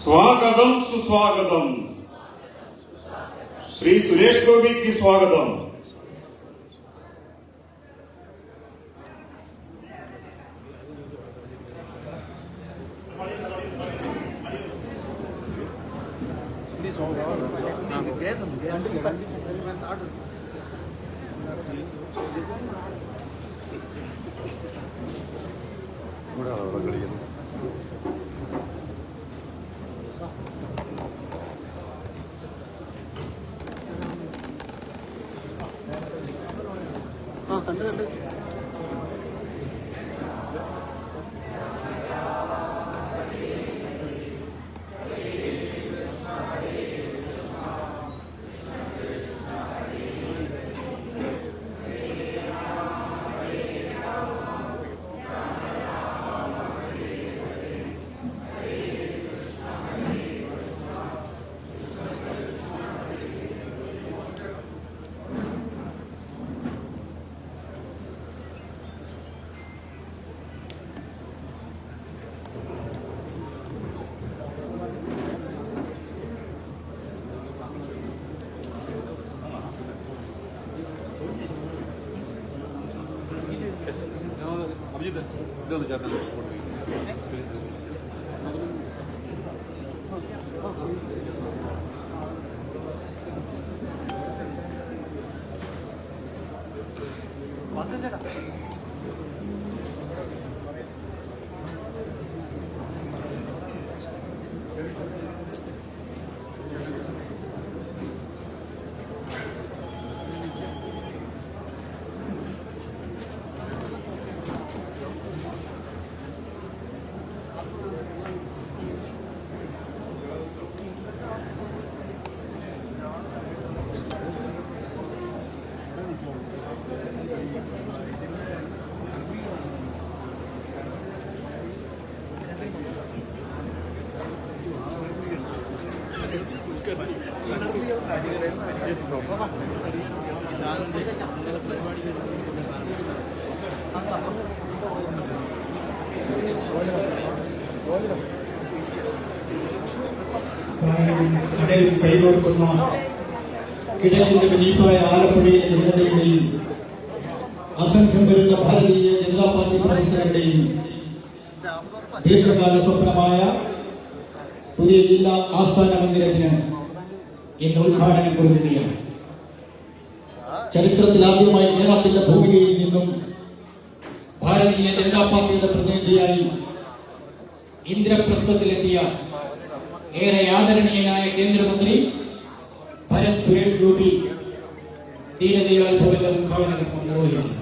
స్వాగతం సుస్వాగతం. శ్రీ సురేష్ గోపికి స్వాగతం. ഇതൊന്ന് ചേട്ടൻ കടയിൽ കൈകോർക്കുന്ന കിഴക്കിന്റെ മനീസായ ആലപ്പുഴയിലെ ജനതയുടെയും അസംഖ്യം വരുന്ന ഭാരതീയ ജനതാ പാർട്ടി പ്രവർത്തകരുടെയും ദീർഘകാല സ്വപ്നമായ പുതിയ ജില്ലാ ആസ്ഥാന മന്ദിരത്തിന് ഇന്ന് ഉദ്ഘാടനം കൊടുക്കുകയാണ്. ചരിത്രത്തിൽ ആദ്യമായി കേരളത്തിന്റെ ഭൂമികയിൽ നിന്നും ഭാരതീയ ജനതാ പാർട്ടിയുടെ പ്രതിനിധിയായി ഇന്ദ്രപ്രസ്ഥത്തിലെത്തിയ ഏറെ ആദരണീയനായ കേന്ദ്രമന്ത്രി ഭരത് സുരേഷ് ഗോപി ദീനദയാൽ ഭവന്റെ ഉദ്ഘാടനം നിർവഹിക്കുന്നു.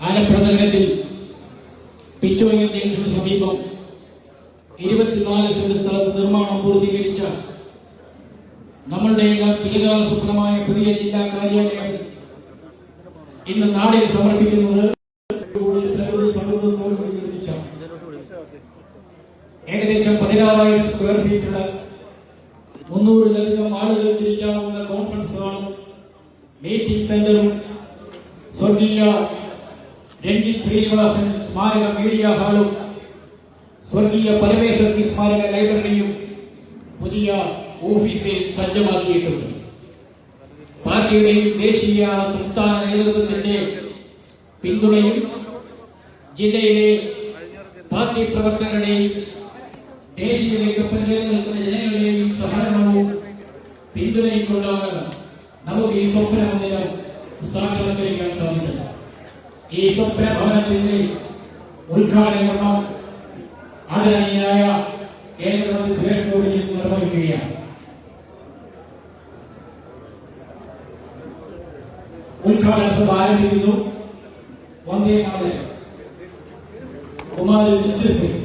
ആലപ്പുഴ നഗരത്തിൽ പിച്ചോയൻ ജംഗ്ഷന് സമീപം 24 സെന്റ് സ്ഥലത്ത് നിർമ്മാണം പൂർത്തീകരിച്ച നമ്മളുടെ ചിരകാല സ്വപ്നമായ പുതിയ ജില്ലാ കാര്യാലയം ഇന്ന് നാടിന് സമർപ്പിക്കുന്നത് ഏകദേശം 16,000 സ്ക്വയർ ഫീറ്റുള്ള 300-ലധികം ആളുകൾക്ക് ഇരിക്കാവുന്ന കോൺഫറൻസ് ഹാളും മീറ്റിംഗ് സെന്ററും സ്വർഗീയ രഞ്ജിത് ശ്രീനിവാസൻ സ്മാരക മീഡിയ ഹാളും സ്വർഗീയ പരമേശ്വരൻ സ്മാരക ലൈബ്രറിയും പുതിയ ഓഫീസിൽ സജ്ജമാക്കിയിട്ടുണ്ട്. പാർട്ടിയുടെയും ദേശീയ സംസ്ഥാന നേതൃത്വത്തിന്റെ പിന്തുണയും ജില്ലയിലെ പാർട്ടി പ്രവർത്തകരുടെയും ദേശീയതയ്ക്കൊപ്പം ചേർന്ന് നിൽക്കുന്ന ജനങ്ങളുടെയും സഹകരണവും പിന്തുണയും കൊണ്ടാണ് നമുക്ക് ഈ സ്വപ്ന മന്ദിരം സാക്ഷാത്കരിക്കാൻ സാധിച്ചത്. ഈ സ്വപ്ന ഭവനത്തിന്റെ ഉദ്ഘാടനം ആദരണീയനായ കേന്ദ്രമന്ത്രി സുരേഷ് ഗോപി നിർവഹിക്കുകയാണ്. ഉദ്ഘാടന സഭ ആരംഭിക്കുന്നു. വന്ദേ മാതരം. കുമാരി ജിത്സിംഗ്.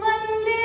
വന്ദേ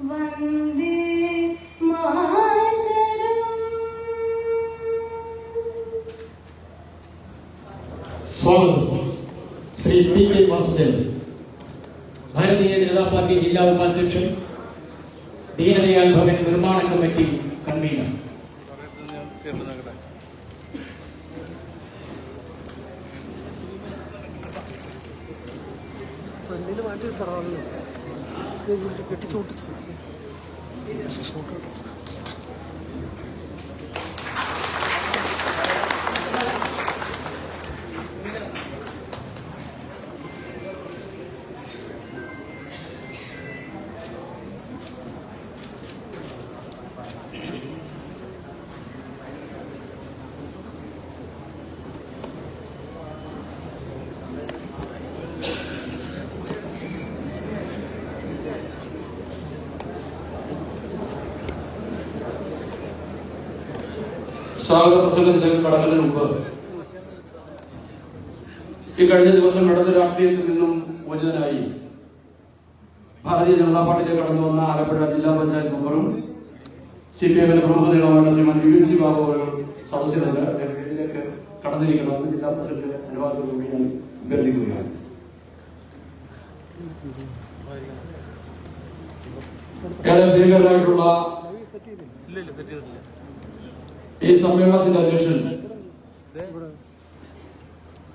വന്ദേ മാതരം. സ്വാഗതം. Shri P K Vasudevan, Bharatiya Janata party ജില്ലാ ഉപാധ്യക്ഷൻ, ദീനദയാൽ ഭവൻ നിർമ്മാണ കമ്മിറ്റി കൺവീനർ. ഫ്രണ്ടിൽ മാറ്റി തറാവുന്നു കെട്ടിച്ചോട്ടിച്ചു. സ്വാഗത പ്രസംഗത്തിലേക്ക് കടക്കുന്നതിന് മുമ്പ് ഈ കഴിഞ്ഞ ദിവസം ഇടത് രാഷ്ട്രീയത്തിൽ നിന്നും മോചിതനായി ഭാരതീയ ജനതാ പാർട്ടിയിലേക്ക് കടന്നു വന്ന ആലപ്പുഴ ജില്ലാ പഞ്ചായത്ത് മെമ്പറും CPM-ന്റെ പ്രമുഖ നേതാവായ ശ്രീമാൻ UNC ബാബു അവർ സദസ്സിലുണ്ട്. ഇതിലേക്ക് കടന്നിരിക്കണമെന്ന് ജില്ലാ പ്രസിഡന്റ് അനുവാദത്തോടുകൂടി ഞാൻ അഭ്യർത്ഥിക്കുകയാണ്. ഏറെ ഭീകരരായിട്ടുള്ള ഈ സമ്മേളനത്തിന്റെ അധ്യക്ഷൻ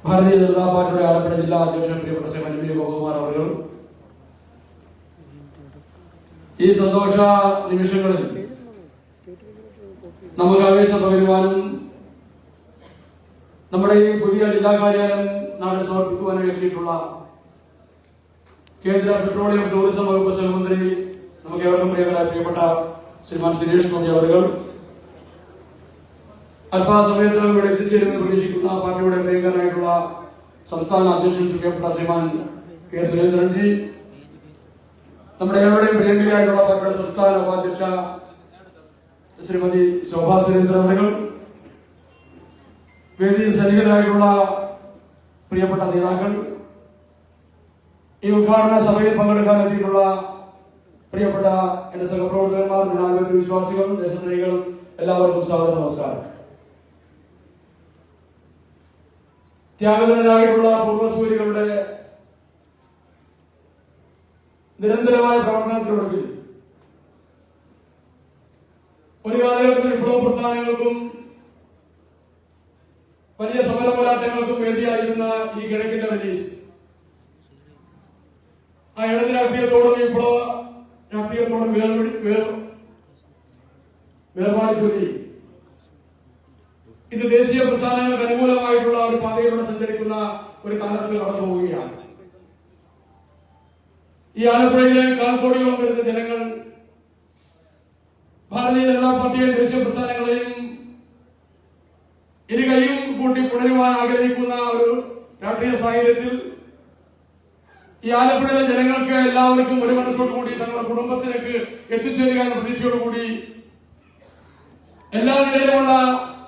ഭാരതീയ ജനതാ പാർട്ടിയുടെ ആലപ്പുഴ ജില്ലാ അധ്യക്ഷൻ പ്രിയപ്പെട്ട ശ്രീ മഞ്ജുരി ഗോപകുമാർ അവർ ഈ സന്തോഷ നിമിഷങ്ങളിൽ നമുക്ക് ആവേശം പകരുവാനും നമ്മുടെ ഈ പുതിയ ജില്ലാ കാര്യാലയം നാടിന് സമർപ്പിക്കുവാനും എത്തിയിട്ടുള്ള കേന്ദ്ര പെട്രോളിയം ടൂറിസം വകുപ്പ് സഹമന്ത്രി നമുക്ക് ഏവർക്കും പ്രിയപ്പെട്ട ശ്രീമാൻ സുരേഷ് ഗോപി അവർ അല്പസമയത്തിനും ഇവിടെ എത്തിച്ചേരുമെന്ന് പ്രതീക്ഷിക്കുന്ന പാർട്ടിയുടെ പ്രിയങ്കരനായിട്ടുള്ള സംസ്ഥാന അധ്യക്ഷൻ പ്രിയപ്പെട്ട ശ്രീമാൻ കെ സുരേന്ദ്രൻജി, നമ്മുടെ ഏവരുടെയും പ്രിയങ്കരിയായിട്ടുള്ള പാർട്ടിയുടെ സംസ്ഥാന ഉപാധ്യക്ഷ ശ്രീമതി ശോഭാ സുരേന്ദ്രൻ അവർ, വേദിയിൽ സന്നിഹിതരായിട്ടുള്ള പ്രിയപ്പെട്ട നേതാക്കൾ, ഈ ഉദ്ഘാടന സഭയിൽ പങ്കെടുക്കാൻ എത്തിയിട്ടുള്ള പ്രിയപ്പെട്ട എന്റെ സഹപ്രവർത്തകന്മാർ, ജനാധിപത്യ വിശ്വാസികൾ, ദേശസ്നേഹികൾ, എല്ലാവർക്കും സ്വാഗത നമസ്കാരം. ത്യാഗതനായിട്ടുള്ള പൂർവ്വസൂരികളുടെ നിരന്തരമായ പ്രവർത്തനത്തിലൊടുവിൽ ഒരു കാലഘട്ടത്തിൽ വിപ്ലവ പ്രസ്ഥാനങ്ങൾക്കും വലിയ സമര പോരാട്ടങ്ങൾക്കും വേദിയായിരുന്ന ഈ കിഴക്കിന്റെ മനീഷ് ആ ഇടത് രാഷ്ട്രീയത്തോടും വിപ്ലവ രാഷ്ട്രീയത്തോടും വേർപാട് ചൊല്ലി ഇത് ദേശീയ പ്രസ്ഥാനങ്ങൾക്ക് അനുകൂലമായിട്ടുള്ള ഒരു പാതയിലൂടെ സഞ്ചരിക്കുന്ന ഒരു കാലത്തിൽ കടന്നു പോവുകയാണ്. ഈ ആലപ്പുഴയിലെ കാൽക്കോടിയോളം വരുന്ന ജനങ്ങൾ ഭാരതീയ ജനതാ പാർട്ടിയെയും ദേശീയ പ്രസ്ഥാനങ്ങളെയും ഇരു കൈയും കൂട്ടി പുണരുവാൻ ആഗ്രഹിക്കുന്ന ഒരു രാഷ്ട്രീയ സാഹചര്യത്തിൽ ഈ ആലപ്പുഴയിലെ ജനങ്ങൾക്ക് എല്ലാവർക്കും ഒരു മനസ്സോടുകൂടി തങ്ങളുടെ കുടുംബത്തിലേക്ക് എത്തിച്ചേരുക എന്ന പ്രതീക്ഷയോടുകൂടി എല്ലാ നിലയിലുമുള്ള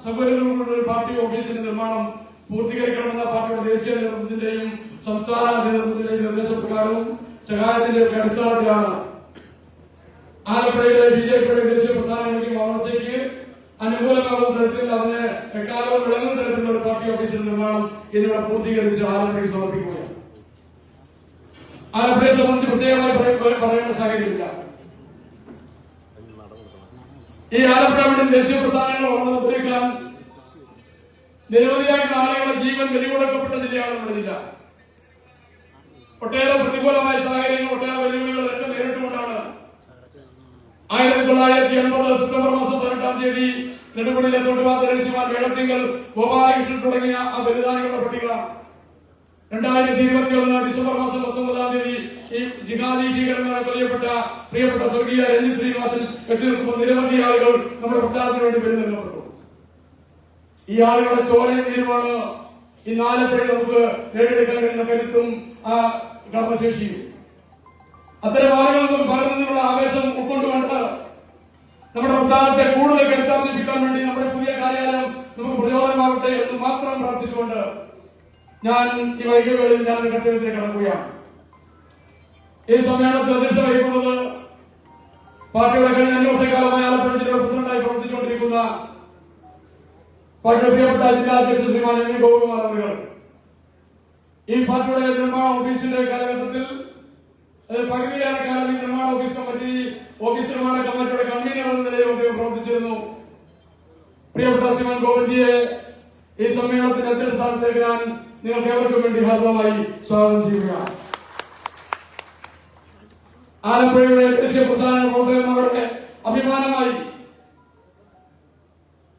സൗകര്യങ്ങളുള്ള ഒരു പാർട്ടി ഓഫീസിന്റെ നിർമ്മാണം പൂർത്തീകരിക്കണമെന്ന പാർട്ടിയുടെ ദേശീയ നേതൃത്വത്തിന്റെയും സംസ്ഥാന നേതൃത്വത്തിന്റെയും നിർദ്ദേശപ്രകാരവും സഹായത്തിന്റെ അടിസ്ഥാനത്തിലാണ് ആലപ്പുഴയിലെ BJP-യുടെ ദേശീയ പ്രസ്ഥാനങ്ങളിലേക്കും വളർച്ചയ്ക്ക് അനുകൂലമാകുന്ന തരത്തിൽ അതിന് എക്കാലവും വിളങ്ങുന്ന തരത്തിലുള്ള ഒരു പാർട്ടി ഓഫീസിന്റെ നിർമ്മാണം എന്നിവിടെ പൂർത്തീകരിച്ച് ആലപ്പുഴയ്ക്ക് സമർപ്പിക്കുകയാണ്. ആലപ്പുഴയെ സംബന്ധിച്ച് പ്രത്യേകമായി പറയേണ്ട സാഹചര്യമില്ല. ഈ ആലപ്പുഴ ദേശീയ പ്രസ്ഥാനങ്ങൾ വളർന്നതിനേക്കാൾ നിരവധിയായിട്ടുള്ള ആളുകളുടെ ജീവൻ വെല്ലുവിളക്കപ്പെട്ട ജില്ലയാണ് നമ്മുടെ ജില്ല. ഒട്ടേറെ പ്രതികൂലമായ സാഹചര്യങ്ങൾ, ഒട്ടേറെ വെല്ലുവിളികൾ ഒക്കെ നേരിട്ടുകൊണ്ടാണ് 1980 സെപ്റ്റംബർ മാസം 18-ാം തീയതി നെടുമുടിയിലെ തോട്ടുപാത്രശ്രീമാൻ വേളത്തിങ്കൽ ഗോപാലകൃഷ്ണൻ തുടങ്ങിയ ആ ബലിദാനികളുടെ പട്ടിക 2021 ഡിസംബർ മാസം 19-ാം തീയതി ഈ ജിഹാദി ഭീകരന്മാരെ കൊല്ലപ്പെട്ട പ്രിയപ്പെട്ട സ്വർഗീയ രഞ്ജിത് ശ്രീനിവാസൻ എത്തി നിൽക്കുമ്പോൾ നിരവധി ആളുകൾ നമ്മുടെ പ്രചാരണത്തിന് വേണ്ടി പെരുന്നെടുക്കപ്പെട്ടു. ഈ ആളുകളുടെ ചോരയും തീരുമാണ് ഈ ആലപ്പുഴയിൽ നമുക്ക് നേടിയെടുക്കാൻ കഴിയുന്ന കരുത്തും ആ കർമ്മശേഷിയും. അത്തരം ആളുകൾ നമുക്ക് ഭാരതത്തിൽ നിന്നുള്ള ആവേശം ഉൾക്കൊണ്ടുകൊണ്ട് നമ്മുടെ പ്രസ്ഥാനത്തെ കൂടുതൽ കരുത്താർജിപ്പിക്കാൻ വേണ്ടി നമ്മുടെ പുതിയ കാര്യാലയം നമുക്ക് പ്രചോദനമാകട്ടെ എന്ന് മാത്രം പ്രാർത്ഥിച്ചുകൊണ്ട് ഞാൻ ഈ വൈകിയ വേളയിൽ ഞാൻ കർത്തവ്യത്തിലേക്ക് കടക്കുകയാണ്. ഈ സമ്മേളനത്തിൽ അധ്യക്ഷത വഹിക്കുന്നത് പാർട്ടിയുടെ കഴിഞ്ഞ 5 വർഷക്കാലമായി ആലപ്പുഴ ജില്ലയുടെ പ്രസിഡന്റായി പ്രവർത്തിച്ചുകൊണ്ടിരിക്കുന്ന പാർട്ടിയുടെ പ്രിയപ്പെട്ട ജില്ലാ അധ്യക്ഷൻ ശ്രീമാൻ എം ഗോപകുമാർ അവർ ഈ പാർട്ടിയുടെ നിർമ്മാണ ഓഫീസിന്റെ കാലഘട്ടത്തിൽ പകുതിയേറെ കാലം ഈ നിർമ്മാണ ഓഫീസ് നിർമ്മാണ കമ്മിറ്റിയുടെ കൺവീനർ എന്ന നിലയിൽ അദ്ദേഹം പ്രവർത്തിച്ചിരുന്നു. പ്രിയപ്പെട്ട ശ്രീമാൻ ഗോപൻജിയെ ഈ സമ്മേളനത്തിന്റെ അധ്യക്ഷ സ്ഥാനത്തേക്ക് ഞാൻ നിങ്ങൾക്ക് ഏവർക്കും വേണ്ടി ഹാർദവമായി സ്വാഗതം ചെയ്യുക. ആലപ്പുഴയുടെ ദേശീയ പ്രസ്ഥാന പ്രവർത്തകന്മാരുടെ അഭിമാനമായി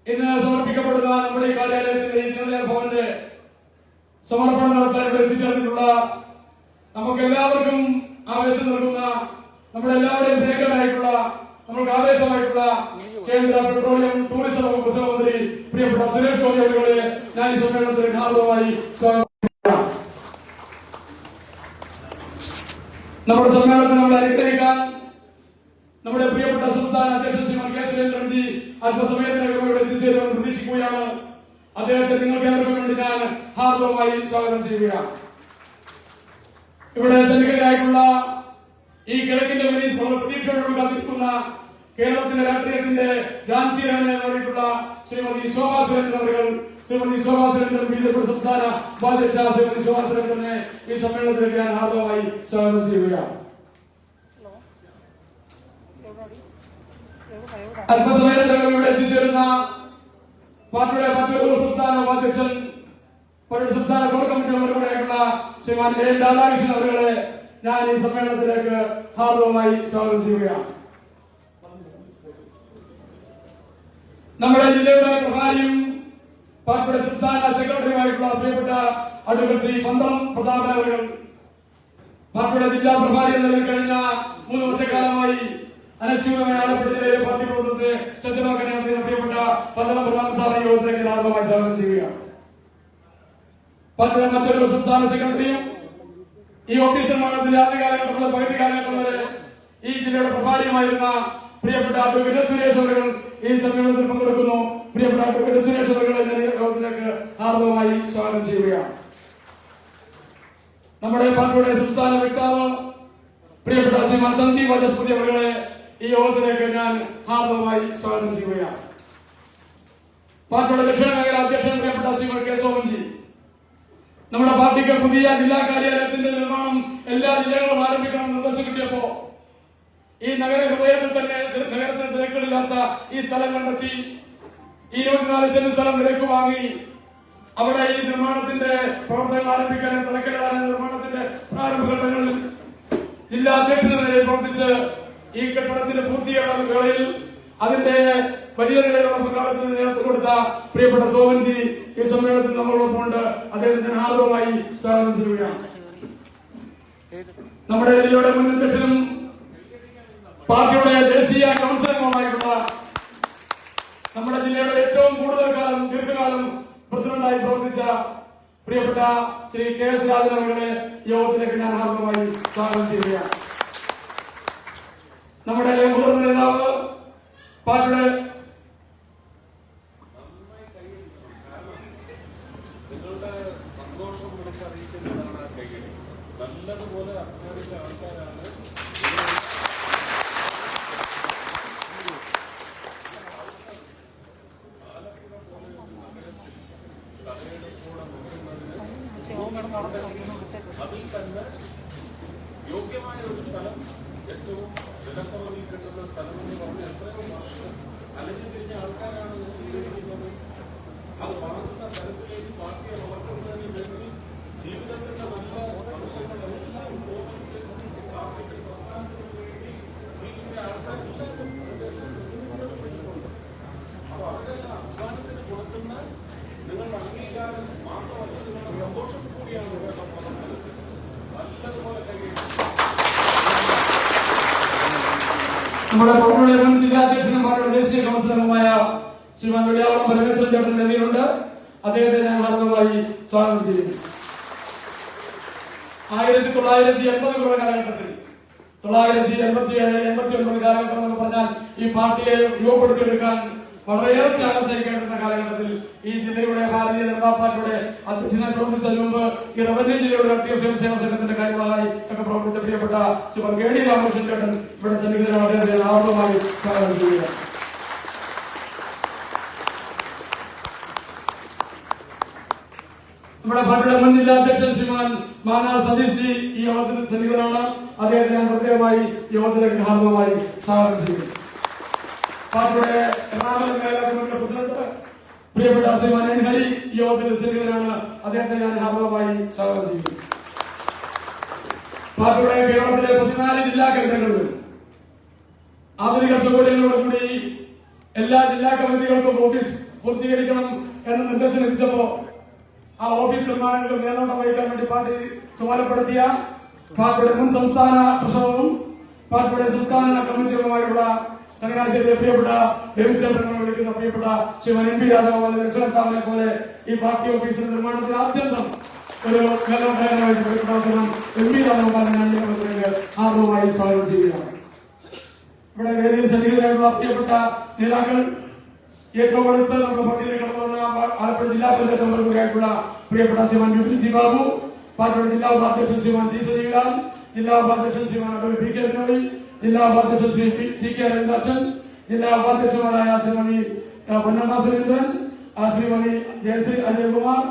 ഇന്ന് സമർപ്പിക്കപ്പെടുന്ന നമ്മുടെ ഈ കാര്യാലയത്തിന്റെ ഈ ജനറൽ ഭവന്റെ സമർപ്പണം നടത്താൻ ഇവിടെ എത്തിച്ചേർന്നിട്ടുള്ള നമുക്ക് എല്ലാവർക്കും ആവേശം നൽകുന്ന നമ്മുടെ എല്ലാവരുടെയും പ്രിയങ്കരനായിട്ടുള്ള നമുക്ക് ആവേശമായിട്ടുള്ള കേന്ദ്ര പെട്രോളിയം ടൂറിസം വകുപ്പ് സഹമന്ത്രി പ്രിയപ്പെട്ട സുരേഷ് ഗോപി അവരുടെ ഞാൻ ഈ സമ്മേളനത്തിൽ ഹാർദവമായി സ്വാഗതം ചെയ്യുക. നമ്മുടെ സമ്മേളനത്തിൽ നമ്മൾ അനുഗ്രഹിക്കാൻ നമ്മുടെ പ്രിയപ്പെട്ട സംസ്ഥാന അധ്യക്ഷൻ ശ്രീ കെ സുരേന്ദ്രൻജി അല്പസമയത്തിനകം ഇവിടെ എത്തിച്ചേരുമെന്ന് പ്രതീക്ഷിക്കുകയാണ്. അദ്ദേഹത്തെ നിങ്ങൾക്ക് ഏവർക്കും വേണ്ടി ഞാൻ ഹാർദവമായി സ്വാഗതം ചെയ്യുകയാണ്. ഇവിടെ സന്നിഹിതരായിട്ടുള്ള ഈ കിഴക്കിന്റെ പോലീസ് വളരെ പ്രതീക്ഷയോടുകൂടി കാത്തിരിക്കുന്ന കേരളത്തിന്റെ രാഷ്ട്രീയത്തിന്റെ ഝാൻസി റാണി എന്നറിയിട്ടുള്ള ശ്രീമതി ശോഭാ സുരേന്ദ്രൻ അവർ ശ്രീമതി ശോഭാ സുരേന്ദ്രൻ ബിജെപി സംസ്ഥാന ഉപാധ്യക്ഷ ശ്രീമതി ശോഭാ സുരേന്ദ്രനെ ഈ സമ്മേളനത്തിലേക്ക് ഞാൻ ഹാർദവമായി സ്വാഗതം ചെയ്യുകയാണ്. അല്പസമയത്തിനകം ഇവിടെ എത്തിച്ചേരുന്ന പാർട്ടിയുടെ മറ്റൊരു സംസ്ഥാന ഉപാധ്യക്ഷൻ സംസ്ഥാന കോർ കമ്മിറ്റി മെമ്പറുമായിട്ടുള്ള ശ്രീമാൻ എ രാധാകൃഷ്ണൻ അവരുടെ ഞാൻ ഈ സമ്മേളനത്തിലേക്ക് ഹാർദവമായി സ്വാഗതം ചെയ്യുകയാണ്. നമ്മുടെ ജില്ലയുടെ പ്രഭാരിയും പാർട്ടിയുടെ സംസ്ഥാന സെക്രട്ടറിയുമായിട്ടുള്ള പ്രിയപ്പെട്ട അഡ്വക്കേറ്റ് ശ്രീ പന്തളം പ്രതാപൻ അവർ പാർട്ടിയുടെ ജില്ലാ പ്രഭാരി എന്ന നിലയിൽ കഴിഞ്ഞ 3 വർഷക്കാലമായി അനശ്വരമായ ആലപ്പുഴ ജില്ലയിലെ പാർട്ടി പ്രവർത്തനത്തെ സജ്ജമാക്കാൻ പ്രിയപ്പെട്ട പന്തളം പ്രതാപൻ സാർ ഈ യോഗത്തിലേക്ക് ഹാർദവമായി സ്വാഗതം ചെയ്യുകയാണ്. പാർട്ടിയുടെ മറ്റൊരു സംസ്ഥാന സെക്രട്ടറിയും ഈ ഓഫീസ് നിർമ്മാണത്തിന്റെ ആദ്യ കാലഘട്ടം മുതൽ പകുതി കാലഘട്ടം വരെ ഈ ജില്ലയുടെ പ്രഭാരിയുമായിരുന്ന പ്രിയപ്പെട്ട അഡ്വക്കേറ്റ് സുരേഷ് അവർ ഈ സമ്മേളനത്തിൽ പങ്കെടുക്കുന്നു. പ്രിയപ്പെട്ട അഡ്വക്കേറ്റ് സുരേഷ് അവരുടെ യോഗത്തിലേക്ക് ഹാർദവമായി സ്വാഗതം ചെയ്യുകയാണ്. നമ്മുടെ പാർട്ടിയുടെ സംസ്ഥാന വക്താവ് പ്രിയപ്പെട്ട ശ്രീമാൻ സന്ദീപ് വാചസ്പതി അവരുടെ ഈ യോഗത്തിലേക്ക് ഞാൻ ഹാർദവമായി സ്വാഗതം ചെയ്യുകയാണ്. പാർട്ടിയുടെ ദക്ഷിണ മേഖല അധ്യക്ഷൻ പ്രിയപ്പെട്ട ശ്രീമാൻ കെ സോമൻജി നമ്മുടെ പാർട്ടിക്ക് പുതിയ ജില്ലാ കാര്യാലയത്തിന്റെ നിർമ്മാണം എല്ലാ ജില്ലകളും ആരംഭിക്കണമെന്ന് നിർദ്ദേശം കിട്ടിയപ്പോ ഈ നഗര ഹൃദയത്തിൽ തന്നെ നഗരത്തിന് തിരക്കുകളില്ലാത്ത ഈ സ്ഥലം കണ്ടെത്തി 24 സെന്റ് സ്ഥലം വിലക്ക് വാങ്ങി അവിടെ ഈ നിർമ്മാണത്തിന്റെ പ്രവർത്തനങ്ങൾ ആരംഭിക്കാൻ തലക്കെടാൻ നിർമ്മാണത്തിന്റെ പ്രാരംഭഘട്ടങ്ങളിൽ ജില്ലാ അധ്യക്ഷന്റെ നിലയിൽ പ്രവർത്തിച്ച് ഈ കെട്ടിടത്തിന്റെ പൂർത്തീകരണ വേളയിൽ അതിന്റെ വലിയ നിലയിലുള്ള പ്രകാരത്തിന് നേതൃത്വം കൊടുത്ത പ്രിയപ്പെട്ട സോമൻജി ഈ സമ്മേളനത്തിൽ നമ്മളോടൊപ്പമുണ്ട്. അദ്ദേഹത്തിന് ഹാർദവമായി സ്വാഗതം ചെയ്യുകയാണ്. നമ്മുടെ ജില്ലയുടെ മുൻ അധ്യക്ഷനും പാർട്ടിയുടെ ദേശീയ കൗൺസിൽ അംഗമായിട്ടുള്ള നമ്മുടെ ജില്ലയുടെ ഏറ്റവും കൂടുതൽ കാലം ദീർഘകാലം പ്രസിഡന്റായി പ്രവർത്തിച്ച പ്രിയപ്പെട്ട ശ്രീ കെ എസ് രാജൻ അവരുടെ യോഗത്തിലേക്ക് ഞാൻ ഹാർദവമായി സ്വാഗതം ചെയ്യുകയാണ്. നമ്മുടെ മുതിർന്ന നേതാവ് പാർട്ടിയുടെ നിങ്ങളുടെ സന്തോഷം വിളിച്ചറിയിക്കുന്നതാണ് ആ കൈകളി. നല്ലതുപോലെ അധ്വാനിച്ച ആൾക്കാരാണ്. ആലപ്പുഴ പോലെ ഒരു നഗരത്തിൽ തലയെടുപ്പോടെ നോക്കുന്നതിന് അതിൽ തന്നെ യോഗ്യമായ ഒരു സ്ഥലം, ഏറ്റവും വിലക്കുറവിൽ കിട്ടുന്ന സ്ഥലം എന്ന് പറഞ്ഞ് എത്രയോ വർഷം അലഞ്ഞു തിരിഞ്ഞ ആൾക്കാരാണ് ജീവിക്കുന്നത്. അത് വളർന്ന തരത്തിലേക്ക് പാർട്ടിയെ വളർത്തുന്നതിന് വേണ്ടി ജീവിതത്തിന്റെ നല്ല അംശങ്ങളെല്ലാം ഉപയോഗിച്ച് പാർട്ടിക്ക് പ്രസ്ഥാനത്തിന് വേണ്ടി ജീവിച്ച ആൾക്കാരെല്ലാം അപ്പൊ അവരെല്ലാം അധ്വാനത്തിന് കൊടുക്കുന്ന നിങ്ങളുടെ അംഗീകാരം മാത്രമല്ല, നിങ്ങളുടെ സന്തോഷം കൂടിയാണ് നിങ്ങളുടെ പ്രവർത്തനത്തിൽ നല്ലതുപോലെ കഴിയുന്നത്. നമ്മുടെ പാർട്ടിയുടെ മുൻ ജില്ലാ അധ്യക്ഷനും പാർട്ടിയുടെ ദേശീയ കൗൺസിൽ അംഗമായ ശ്രീമാൻ വെളിയാവളം പരമേശ്വരൻ ചേട്ടൻ വേദിയിലുണ്ട്. അദ്ദേഹത്തെ ഞാൻ ഹാർദവമായി സ്വാഗതം ചെയ്യുന്നു. 1980 കാലഘട്ടത്തിൽ 1987-89 കാലഘട്ടം എന്ന് പറഞ്ഞാൽ ഈ പാർട്ടിയെ രൂപപ്പെടുത്തിയെടുക്കാൻ വളരെയേറെ ത്യാഗം സഹിക്കേണ്ടുന്ന കാലഘട്ടത്തിൽ ഈ ജില്ലയുടെ ഭാരതീയ ജനതാ പാർട്ടിയുടെ അധ്യക്ഷനായി പ്രവർത്തിച്ചതിന് മുമ്പ് ഈ റവന്യൂ ജില്ലയുടെ രാഷ്ട്രീയ സ്വയംസേവക സംഘത്തിന്റെ കാര്യങ്ങളായി ഒക്കെ പ്രവർത്തിച്ച പ്രിയപ്പെട്ട ശ്രീ കെ.ഡി. രാമകൃഷ്ണൻ ചേട്ടൻ ഇവിടെ സന്നിഹിതനാണ്. അദ്ദേഹത്തെ ആർദ്രമായി സ്വാഗതം ചെയ്യുക. നമ്മുടെ പാർട്ടിയുടെ മുൻ ജില്ലാ അധ്യക്ഷൻ ശ്രീമാൻ മാനാ സതീഷ് ഈ യോഗത്തിൽ സന്നിഹിതനാണ്. അദ്ദേഹത്തെ ഞാൻ പ്രത്യേകമായി യോഗത്തിലേക്ക് ഹാർദവമായി സ്വാഗതം ചെയ്യുന്നു. പാർട്ടിയുടെ എറണാകുളം മേഖലാ കമ്മിറ്റിയുടെ പ്രസിഡന്റ് പ്രിയപ്പെട്ട ശ്രീമാൻ എൻ ഹരി ഈ യോഗത്തിൽ സന്നിഹിതനാണ്. അദ്ദേഹത്തെ ഞാൻ ഹാർദവമായി സ്വാഗതം ചെയ്യുന്നു. പാർട്ടിയുടെ കേരളത്തിലെ 14 ജില്ലാ കേന്ദ്രങ്ങളിലും ആധുനിക സൗകര്യങ്ങളോടുകൂടി എല്ലാ ജില്ലാ കമ്മിറ്റികൾക്കും ഓഫീസ് പൂർത്തീകരിക്കണം എന്ന നിർദ്ദേശം ലഭിച്ചപ്പോ ആ ഓഫീസ് നിർമ്മാണങ്ങൾക്ക് മേൽനോട്ടം വഹിക്കാൻ വേണ്ടി പാർട്ടി ചുമതലപ്പെടുത്തിയ പാർട്ടിയുടെ മുൻ സംസ്ഥാന പ്രസിഡന്റും പാർട്ടിയുടെ സംസ്ഥാന കമ്മിറ്റികളുമായുള്ള ചങ്ങനാശ്ശേരിയിലെ പ്രിയപ്പെട്ട രവിചന്ദ്രനെ വിളിക്കുന്ന പ്രിയപ്പെട്ട ശ്രീമാൻ എം പി രാജഗോപാൽ ലക്ഷ്മണത്താവിനെ പോലെ ഈ പാർട്ടി ഓഫീസിന്റെ നിർമ്മാണത്തിന് ആദ്യന്തം ഒരു മേൽനോട്ടമായി എം പി രാജഗോപാലിനെ ആർദ്രമായി സ്വാഗതം ചെയ്യുകയാണ്. ഇവിടെ വേദിയിൽ സന്നിഹിതരായിട്ടുള്ള പ്രിയപ്പെട്ട നേതാക്കൾ, ഏറ്റവും അടുത്ത് നമ്മുടെ പട്ടികയിൽ കടന്നു വന്ന ആലപ്പുഴ ജില്ലാ പഞ്ചായത്ത് മെമ്പർ കൂടിയായിട്ടുള്ള പ്രിയപ്പെട്ട ശ്രീമാൻ വിപിൻ സി ബാബു, പാർട്ടിയുടെ ജില്ലാ ഉപാധ്യക്ഷൻ ശ്രീമാൻ ടി സജീവൻ, ജില്ലാ ഉപാധ്യക്ഷൻ ശ്രീമാൻ അഡ്വ പി കെ വിനോദി, ജില്ലാ ഉപാധ്യക്ഷൻ ശ്രീ ടി കെ രവിദാസൻ, ജില്ലാ ഉപാധ്യക്ഷന്മാരായ ശ്രീമണി പൊന്നമ്മ സുരേന്ദ്രൻ, ശ്രീമണി ജയശ്രീ അജയകുമാർ,